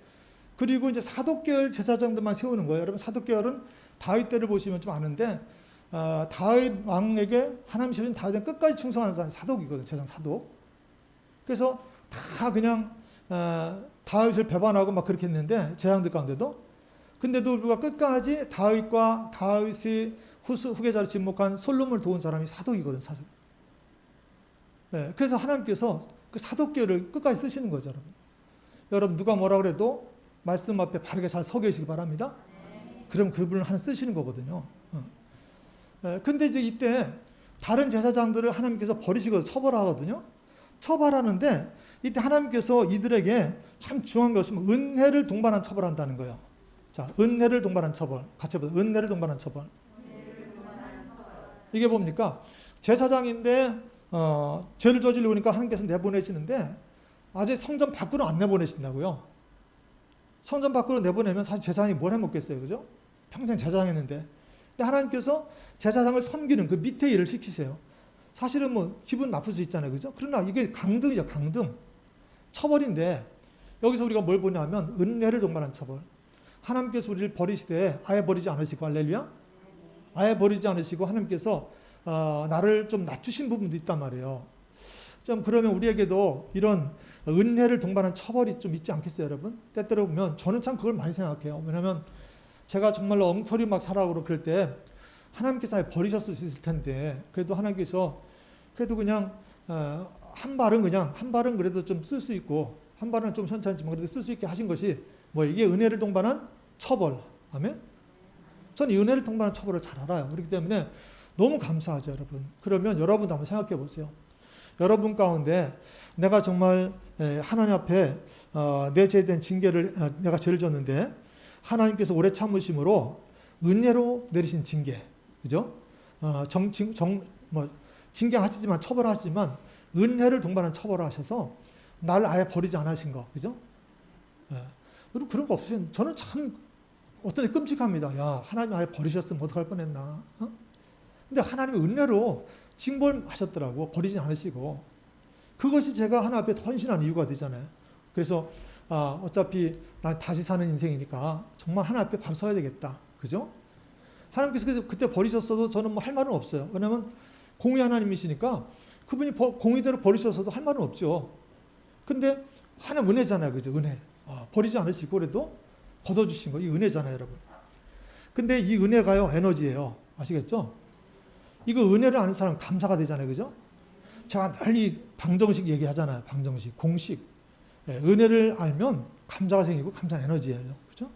그리고 이제 사독계열 제사장들만 세우는 거예요. 여러분, 사독계열은 다윗 때를 보시면 좀 아는데, 다윗 왕에게 하나님 시신 다윗은 끝까지 충성하는 사람이 사독이거든요. 제사장 사독. 그래서 다 그냥 다윗을 배반하고 막 그렇게 했는데, 제사장들 가운데도. 근데도 우리가 끝까지 다윗과 다윗의 후계자로 지목한 솔로몬을 도운 사람이 사독이거든, 사독. 네, 그래서 하나님께서 그 사독계를 끝까지 쓰시는 거죠, 여러분. 여러분, 누가 뭐라 그래도 말씀 앞에 바르게 잘 서 계시기 바랍니다. 그럼 그분을 하나 쓰시는 거거든요. 네, 근데 이제 이때 다른 제사장들을 하나님께서 버리시고 처벌하거든요. 처벌하는데 이때 하나님께서 이들에게 참 중요한 것이 은혜를 동반한 처벌한다는 거예요. 자, 은혜를 동반한 처벌. 같이 해보세요. 은혜를 동반한 처벌. 이게 뭡니까? 제사장인데 죄를 저지르니까 하나님께서 내보내시는데 아직 성전 밖으로 안 내보내신다고요. 성전 밖으로 내보내면 사실 제사장이 뭘 해먹겠어요, 그죠? 평생 제사장했는데. 근데 하나님께서 제사장을 섬기는 그 밑에 일을 시키세요. 사실은 뭐 기분 나쁠 수 있잖아요, 그죠? 그러나 이게 강등이죠, 강등. 처벌인데 여기서 우리가 뭘 보냐면 은혜를 동반한 처벌. 하나님께서 우리를 버리시되 아예 버리지 않으시고, 할렐루야, 아예 버리지 않으시고 하나님께서 나를 좀 낮추신 부분도 있단 말이에요. 좀 그러면 우리에게도 이런 은혜를 동반한 처벌이 좀 있지 않겠어요, 여러분? 때때로 보면 저는 참 그걸 많이 생각해요. 왜냐하면 제가 정말로 엉터리 막 살아오고 그럴 때 하나님께서 아예 버리셨을 수 있을 텐데, 그래도 하나님께서 그래도 그냥 한 발은 그래도 좀 쓸 수 있고, 한 발은 좀 천천히지만 그래도 쓸 수 있게 하신 것이 뭐 이게 은혜를 동반한 처벌. 아멘. 전 이 은혜를 동반한 처벌을 잘 알아요. 그렇기 때문에 너무 감사하죠, 여러분. 그러면 여러분도 한번 생각해 보세요. 여러분 가운데 내가 정말 하나님 앞에 내 죄에 대한 징계를, 내가 죄를 졌는데 하나님께서 오래 참으심으로 은혜로 내리신 징계, 그죠? 징계하시지만, 처벌하시지만 은혜를 동반한 처벌을 하셔서 나를 아예 버리지 않으신 거, 그죠? 여러분, 그런 거 없으시면 저는 참 어떤 때 끔찍합니다. 야, 하나님 아예 버리셨으면 어떡할 뻔했나. 근데 하나님의 은혜로 징벌하셨더라고. 버리지 않으시고. 그것이 제가 하나님 앞에 헌신한 이유가 되잖아요. 그래서 어차피 난 다시 사는 인생이니까 정말 하나님 앞에 바로 서야 되겠다. 그죠? 하나님께서 그때 버리셨어도 저는 뭐 할 말은 없어요. 왜냐하면 공의 하나님이시니까 그분이 공의대로 버리셨어도 할 말은 없죠. 근데 하나님 은혜잖아요. 그죠? 은혜. 버리지 않으시고 그래도 걷어주신 거. 이 은혜잖아요, 여러분. 근데 이 은혜가요, 에너지예요. 아시겠죠? 이거 은혜를 아는 사람 감사가 되잖아요. 그죠? 제가 널리 방정식 얘기하잖아요. 방정식, 공식. 은혜를 알면 감사가 생기고 감사는 에너지예요. 그죠?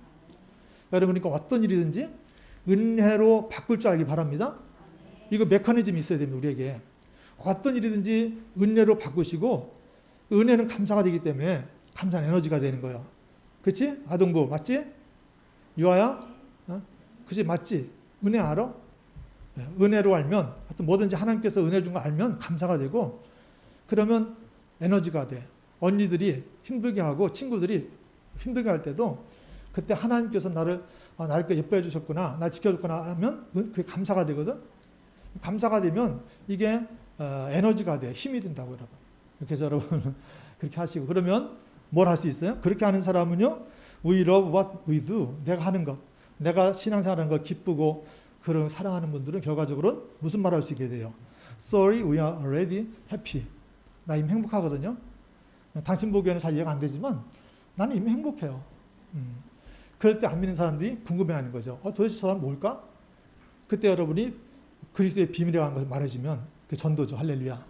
여러분, 그러니까 어떤 일이든지 은혜로 바꿀 줄 알기 바랍니다. 이거 메커니즘이 있어야 됩니다. 우리에게. 어떤 일이든지 은혜로 바꾸시고 은혜는 감사가 되기 때문에 감사는 에너지가 되는 거예요. 그치? 아동부 맞지? 유아야? 그치? 맞지? 은혜 알아? 은혜로 알면 하여튼 뭐든지 하나님께서 은혜 준 거 알면 감사가 되고 그러면 에너지가 돼. 언니들이 힘들게 하고 친구들이 힘들게 할 때도 그때 하나님께서 나를 예뻐해 주셨구나, 날 지켜줬구나 하면 그게 감사가 되거든. 감사가 되면 이게 에너지가 돼, 힘이 된다고 여러분. 그래서 여러분 그렇게 하시고 그러면 뭘 할 수 있어요? 그렇게 하는 사람은요, we love what we do. 내가 하는 것, 내가 신앙생활하는 거 기쁘고 그런 사랑하는 분들은 결과적으로 무슨 말 할 수 있게 돼요? Sorry, we are already happy. 나 이미 행복하거든요. 당신 보기에는 잘 이해가 안 되지만 나는 이미 행복해요. 그럴 때 안 믿는 사람들이 궁금해하는 거죠. 도대체 저 사람 뭘까? 그때 여러분이 그리스도의 비밀이라는 것을 말해주면 그 전도죠. 할렐루야.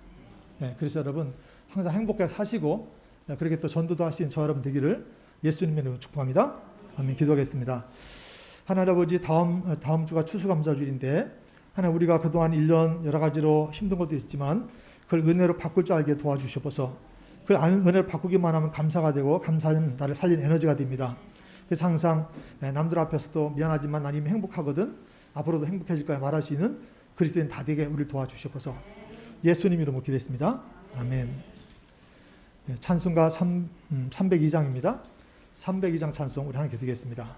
그래서 여러분 항상 행복하게 사시고 그렇게 또 전도도 할 수 있는 저 여러분 되기를 예수님의 이름으로 축복합니다. 아멘. 기도하겠습니다. 하나님 아버지, 다음 주가 추수감사주일인데 하나님 우리가 그동안 1년 여러 가지로 힘든 것도 있지만 그걸 은혜로 바꿀 줄 알게 도와주셔서 그 은혜로 바꾸기만 하면 감사가 되고 감사는 나를 살리는 에너지가 됩니다. 그래서 항상 남들 앞에서도 미안하지만 난 이미 행복하거든, 앞으로도 행복해질 거야 말할 수 있는 그리스도인 다 되게 우리를 도와주셔서 예수님 이름으로 기도했습니다. 아멘. 찬송가 302장입니다. 302장 찬송 우리 하나님께 드리겠습니다.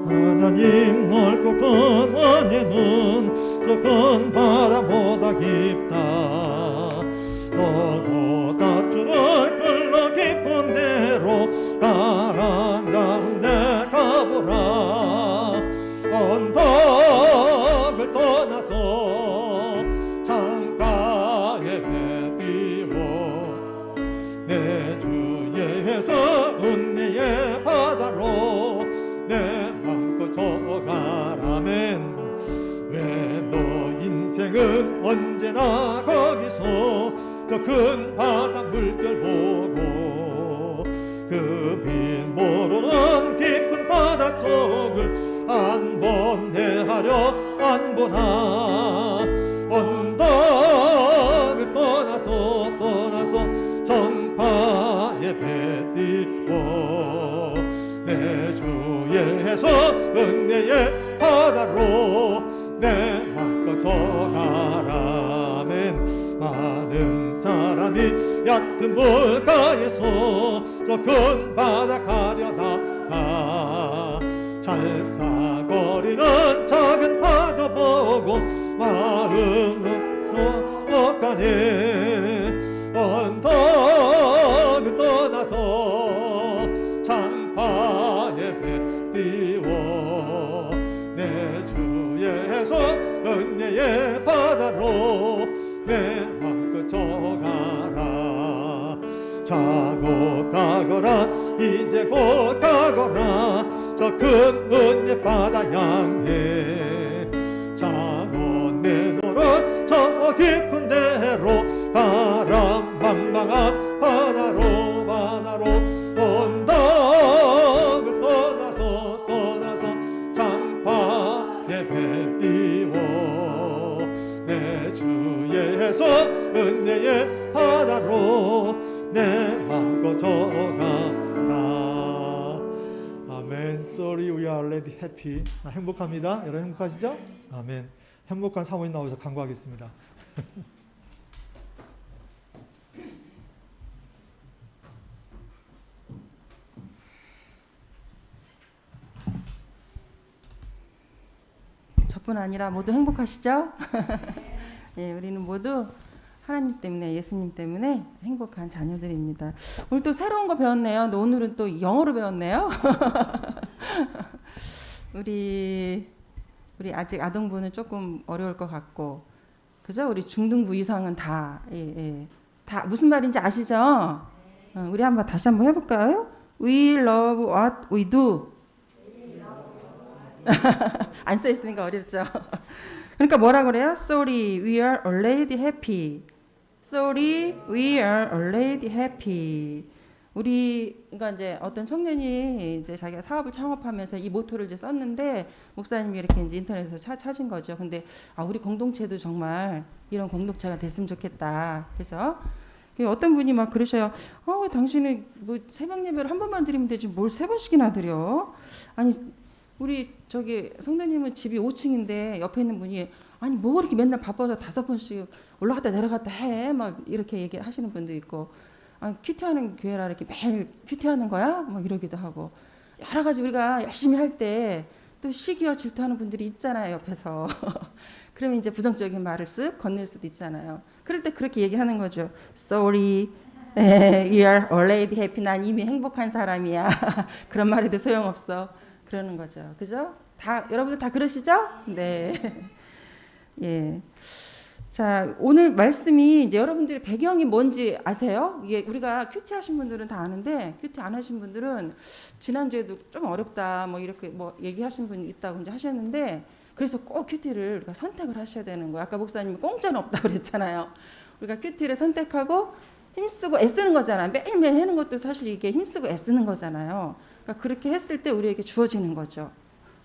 하나님 넓고 큰 은혜는 저 큰 바다보다 깊다. 너보다 주를 끌러 깊은 데로 바람 가운데 가보라. 언덕을 떠나서 창가에 배 띄워 내 주에서 은혜의 바다로 내 맘껏 저가라멘. 왜 너 인생은 언제나 거기서 저 큰 바다 물결 보고 그 빛 모르는 깊은 바닷속을 한 번 헤아려 안 보나. 언덕을 떠나서 정파에 배 띄워 내 주에서 은혜의 바다로 내 맘껏 저가라멘. 많은 사람이 얕은 물가에서 저 큰 바다 가려다가 잘싸거리는 작은 바다 보고 마음은 썩어가네. 언덕을 떠나서 창파에 배 띄워 내 주에서 은혜의 바다로 내 맘껏 저가라. 자고 가거라 이제 곧 가거라 저 큰 은혜 바다 향해. 자고 내놓으러 저 깊은 데로 바람망망한 바다로 언덕을 떠나서 창파에 배 띄워 내 주에서 은혜의 바다로 내 맘껏 저가라. 아멘. Sorry, we are already happy. 행복합니다. 여러분 행복하시죠? 아멘. 행복한 사모님 나오셔서 간구하겠습니다. 저뿐 아니라 모두 행복하시죠? 예, 우리는 모두 하나님 때문에, 예수님 때문에 행복한 자녀들입니다. 오늘 또 새로운 거 배웠네요. 오늘은 또 영어로 배웠네요. 우리 아직 아동부는 조금 어려울 것 같고, 그죠? 우리 중등부 이상은 다, 다 무슨 말인지 아시죠? 우리 다시 한번 해볼까요? We love what we do. 안 써 있으니까 어렵죠. 그러니까 뭐라 그래요? Sorry, we are already happy. Sorry, we are already happy. 그러니까 이제 어떤 청년이 이제 자기가 사업을 창업하면서 이 모토를 이제 썼는데 목사님이 이렇게 이제 인터넷에서 찾은 거죠. 근데 우리 공동체도 정말 이런 공동체가 됐으면 좋겠다. 그죠? 어떤 분이 막 그러셔요. 왜 당신은 뭐 새벽 예배를 한 번만 드리면 되지 뭘 세 번씩이나 드려? 아니 우리 저기 성도님은 집이 5층인데 옆에 있는 분이 아니 뭐 이렇게 맨날 바빠서 5번씩 올라갔다 내려갔다 해? 막 이렇게 얘기하시는 분도 있고. 큐티하는 교회라 이렇게 매일 큐티하는 거야? 뭐 이러기도 하고 여러 가지 우리가 열심히 할 때 또 시기와 질투하는 분들이 있잖아요 옆에서. 그러면 이제 부정적인 말을 쓱 건넬 수도 있잖아요. 그럴 때 그렇게 얘기하는 거죠. Sorry, you are already happy. 난 이미 행복한 사람이야. 그런 말해도 소용없어. 그러는 거죠. 그죠? 여러분들 다 그러시죠? 네. 예. 자, 오늘 말씀이 이제 여러분들의 배경이 뭔지 아세요? 이게 우리가 큐티 하신 분들은 다 아는데 큐티 안 하신 분들은 지난주에도 좀 어렵다 뭐 이렇게 뭐 얘기하신 분이 있다고 이제 하셨는데 그래서 꼭 큐티를 우리가 선택을 하셔야 되는 거예요. 아까 목사님이 공짜는 없다고 그랬잖아요. 우리가 큐티를 선택하고 힘쓰고 애쓰는 거잖아요. 매일매일 하는 것도 사실 이게 힘쓰고 애쓰는 거잖아요. 그러니까 그렇게 했을 때 우리에게 주어지는 거죠.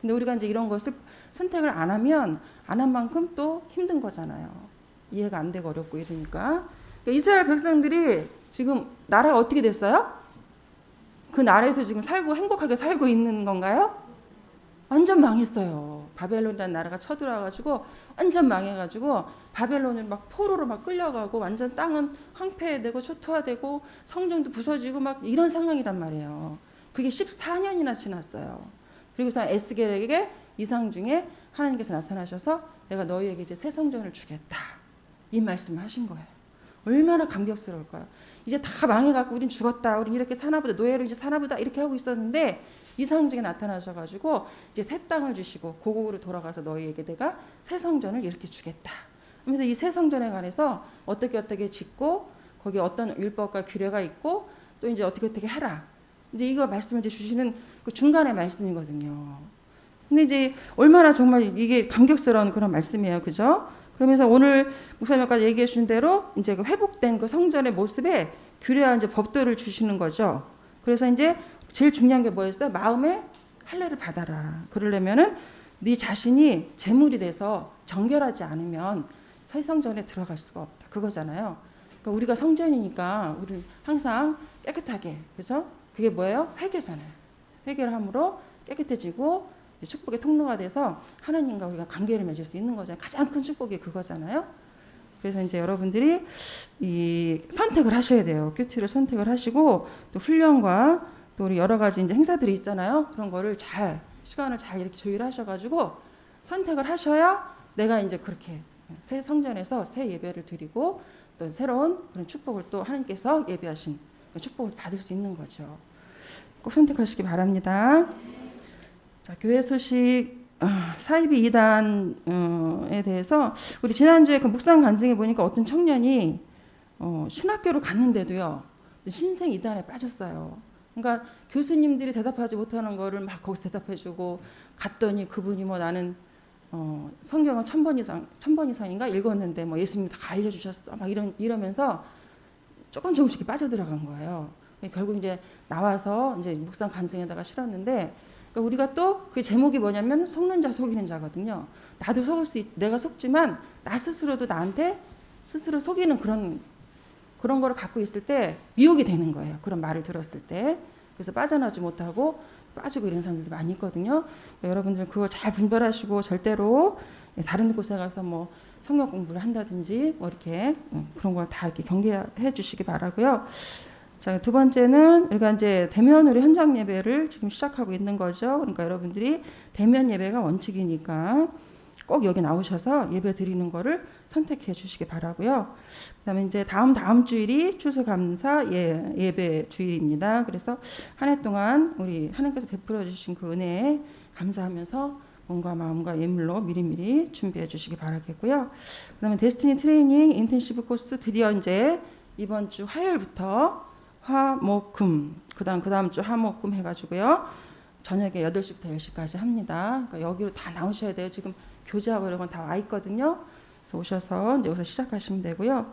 근데 우리가 이제 이런 것을 선택을 안 하면 안 한 만큼 또 힘든 거잖아요. 이해가 안 되고 어렵고 이러니까. 그러니까 이스라엘 백성들이 지금 나라가 어떻게 됐어요? 그 나라에서 지금 행복하게 살고 있는 건가요? 완전 망했어요. 바벨론이라는 나라가 쳐들어와가지고 완전 망해가지고 바벨론을 막 포로로 막 끌려가고 완전 땅은 황폐되고 초토화되고 성전도 부서지고 막 이런 상황이란 말이에요. 그게 14년이나 지났어요. 그리고서 에스겔에게 이상 중에 하나님께서 나타나셔서 내가 너희에게 이제 새 성전을 주겠다. 이 말씀을 하신 거예요. 얼마나 감격스러울까요? 이제 다 망해갖고 우린 죽었다. 우린 이렇게 사나보다 노예로 이제 사나보다 이렇게 하고 있었는데 이상 중에 나타나셔가지고 이제 새 땅을 주시고 고국으로 돌아가서 너희에게 내가 새 성전을 이렇게 주겠다. 그래서 이 새 성전에 관해서 어떻게 짓고 거기 어떤 율법과 규례가 있고 또 이제 어떻게 해라. 이제 이거 말씀을 이제 주시는 그 중간의 말씀이거든요. 근데 이제 얼마나 정말 이게 감격스러운 그런 말씀이에요. 그죠? 그러면서 오늘 목사님께서 얘기해 주신 대로 이제 그 회복된 그 성전의 모습에 규례와 이제 법도를 주시는 거죠. 그래서 이제 제일 중요한 게 뭐였어요? 마음에 할례를 받아라. 그러려면은 네 자신이 제물이 돼서 정결하지 않으면 새 성전에 들어갈 수가 없다. 그거잖아요. 그러니까 우리가 성전이니까 우리는 항상 깨끗하게, 그죠? 그게 뭐예요? 회개잖아요. 회개를 함으로 깨끗해지고 축복의 통로가 돼서 하나님과 우리가 관계를 맺을 수 있는 거잖아요. 가장 큰 축복이 그거잖아요. 그래서 이제 여러분들이 이 선택을 하셔야 돼요. 큐티를 선택을 하시고 또 훈련과 또 우리 여러 가지 이제 행사들이 있잖아요. 그런 거를 시간을 잘 이렇게 조율하셔가지고 선택을 하셔야 내가 이제 그렇게 새 성전에서 새 예배를 드리고 또 새로운 그런 축복을 또 하나님께서 예배하신 축복을 받을 수 있는 거죠. 꼭 선택하시기 바랍니다. 자, 교회 소식 사이비 이단에 대해서 우리 지난주에 그 묵상 간증해 보니까 어떤 청년이 신학교를 갔는데도요 신생 이단에 빠졌어요. 그러니까 교수님들이 대답하지 못하는 거를 막 거기서 대답해주고 갔더니 그분이 뭐 나는 성경을 1000번 이상인가 읽었는데 뭐 예수님 다 알려주셨어 막 이러면서 조금씩 빠져들어간 거예요. 결국 이제 나와서 이제 묵상 간증에다가 실었는데. 그러니까 우리가 또 그 제목이 뭐냐면 속는 자 속이는 자거든요. 나도 내가 속지만 나 스스로도 나한테 스스로 속이는 그런 거를 갖고 있을 때 미혹이 되는 거예요. 그런 말을 들었을 때. 그래서 빠져나오지 못하고 빠지고 이런 사람들도 많이 있거든요. 그러니까 여러분들 그거 잘 분별하시고 절대로 다른 곳에 가서 뭐 성경 공부를 한다든지 뭐 이렇게 그런 걸 다 이렇게 경계해 주시기 바라고요. 자, 두 번째는 우리가 이제 대면으로 현장 예배를 지금 시작하고 있는 거죠. 그러니까 여러분들이 대면 예배가 원칙이니까 꼭 여기 나오셔서 예배 드리는 거를 선택해 주시기 바라고요. 그다음에 이제 다음 주일이 추수감사 예배 주일입니다. 그래서 한 해 동안 우리 하나님께서 베풀어 주신 그 은혜에 감사하면서 몸과 마음과 예물로 미리미리 준비해 주시기 바라겠고요. 그다음에 데스티니 트레이닝 인텐시브 코스 드디어 이제 이번 주 화요일부터 화목금 그다음 주 화목금 해가지고요. 저녁에 8시부터 10시까지 합니다. 그러니까 여기로 다 나오셔야 돼요. 지금 교재하고 이런 건 다 와 있거든요. 그래서 오셔서 이제 여기서 시작하시면 되고요.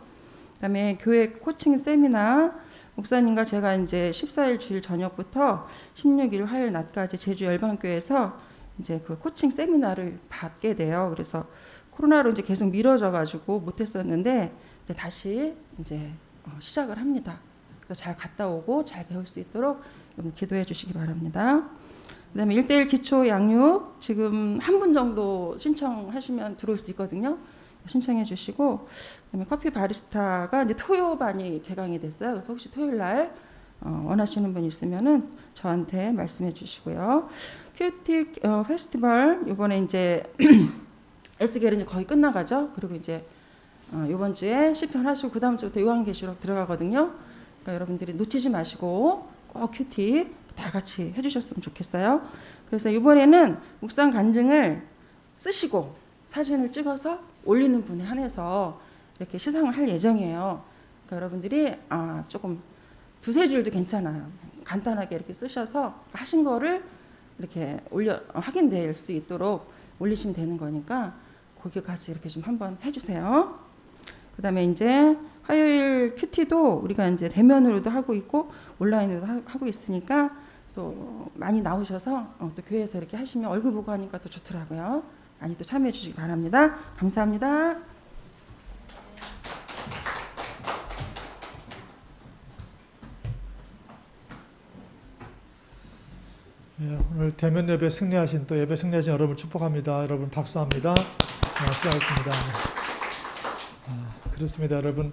그다음에 교회 코칭 세미나 목사님과 제가 이제 14일 주일 저녁부터 16일 화요일 낮까지 제주 열방교회에서 이제 그 코칭 세미나를 받게 돼요. 그래서 코로나로 이제 계속 미뤄져 가지고 못 했었는데 다시 이제 시작을 합니다. 그래서 잘 갔다 오고 잘 배울 수 있도록 여러분 기도해 주시기 바랍니다. 그다음에 1:1 기초 양육 지금 한 분 정도 신청하시면 들어올 수 있거든요. 신청해 주시고 그다음에 커피 바리스타가 이제 토요반이 개강이 됐어요. 그래서 혹시 토요일 날 원하시는 분 있으면은 저한테 말씀해 주시고요. 큐티 페스티벌 이번에 이제 에스겔은 이제 거의 끝나가죠. 그리고 이제 이번 주에 시편 하시고 그 다음 주부터 요한계시록 들어가거든요. 그러니까 여러분들이 놓치지 마시고 꼭 큐티 다 같이 해주셨으면 좋겠어요. 그래서 이번에는 묵상 간증을 쓰시고 사진을 찍어서 올리는 분에 한해서 이렇게 시상을 할 예정이에요. 그러니까 여러분들이 조금 2-3줄도 괜찮아요. 간단하게 이렇게 쓰셔서 하신 거를 이렇게 확인될 수 있도록 올리시면 되는 거니까 거기까지 이렇게 좀 한번 해주세요. 그다음에 이제 화요일 큐티도 우리가 이제 대면으로도 하고 있고 온라인으로도 하고 있으니까 또 많이 나오셔서 또 교회에서 이렇게 하시면 얼굴 보고 하니까 또 좋더라고요. 많이 또 참여해 주시기 바랍니다. 감사합니다. 예, 오늘 대면 예배 승리하신 또 예배 승리하신 여러분 축복합니다. 여러분 박수합니다. 수고하셨습니다. 그렇습니다. 여러분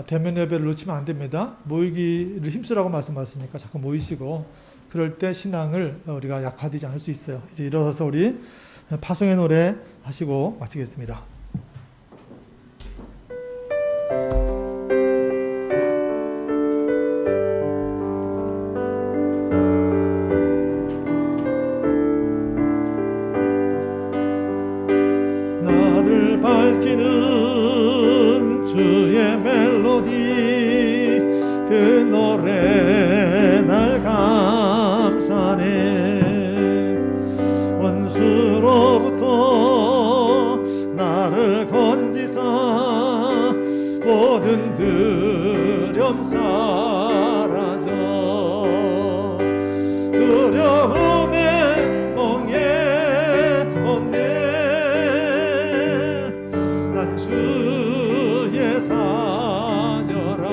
대면 예배를 놓치면 안 됩니다. 모이기를 힘쓰라고 말씀하시니까 자꾸 모이시고 그럴 때 신앙을 우리가 약화되지 않을 수 있어요. 이제 일어서서 우리 파송의 노래 하시고 마치겠습니다. 나를 밝히는 주의 멜로디 그 노래 날 감싸네 원수로부터 나를 건지사 모든 두려움 사라져 두려움에 멍에 없네 난 주의 자녀라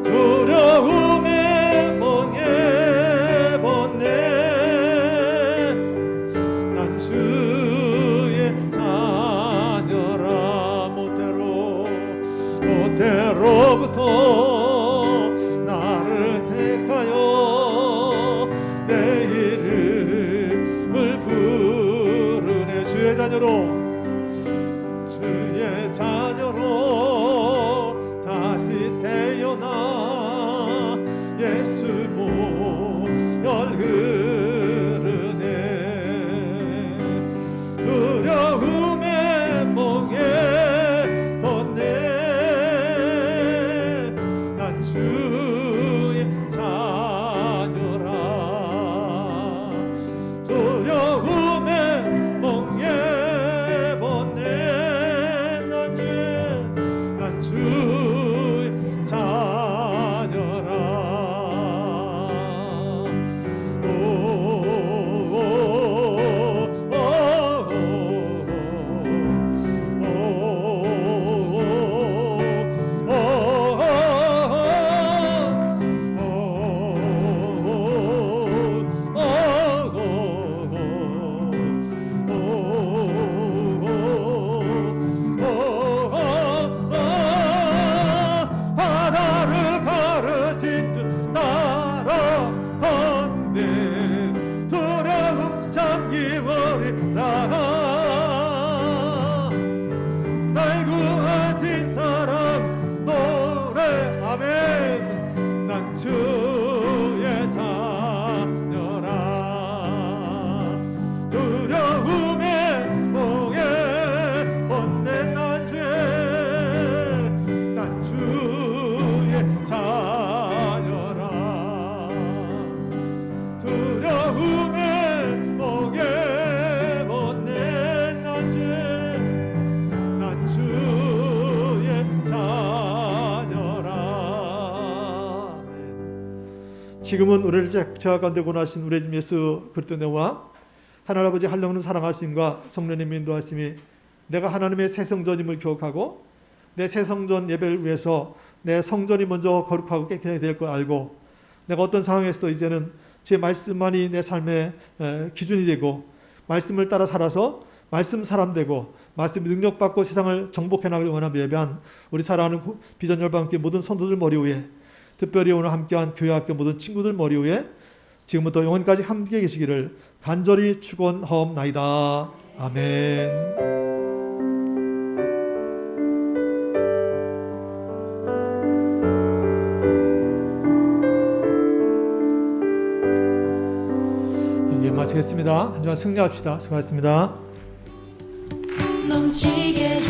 두려움에 멍에 벗네 난 주의 자녀라 모태로부터 나를 택하여 내 이름을 부르네 주의 자녀로 다시 태어나 예수 보혈 흐르네 두려움에 멍에 벗네 지금은 우리를 제가 가운데 권하신 우리 주 예수 그리스도 내와 하나님 아버지 한영은 사랑하심과 성령님의 인도하심이 내가 하나님의 새 성전임을 기억하고 내 새 성전 예배를 위해서 내 성전이 먼저 거룩하고 깨끗하게 될 걸 알고 내가 어떤 상황에서도 이제는 제 말씀만이 내 삶의 기준이 되고 말씀을 따라 살아서 말씀 사람 되고 말씀 능력받고 세상을 정복해 나가기 원하며 예배한 우리 사랑하는 비전 열방교회 모든 성도들 머리 위에 특별히 오늘 함께한 교회 학교 모든 친구들 머리 위에 지금부터 영원까지 함께 계시기를 간절히 축원하옵나이다. 아멘. 마치겠습니다. 한 주간 승리합시다. 수고하셨습니다. 넘치게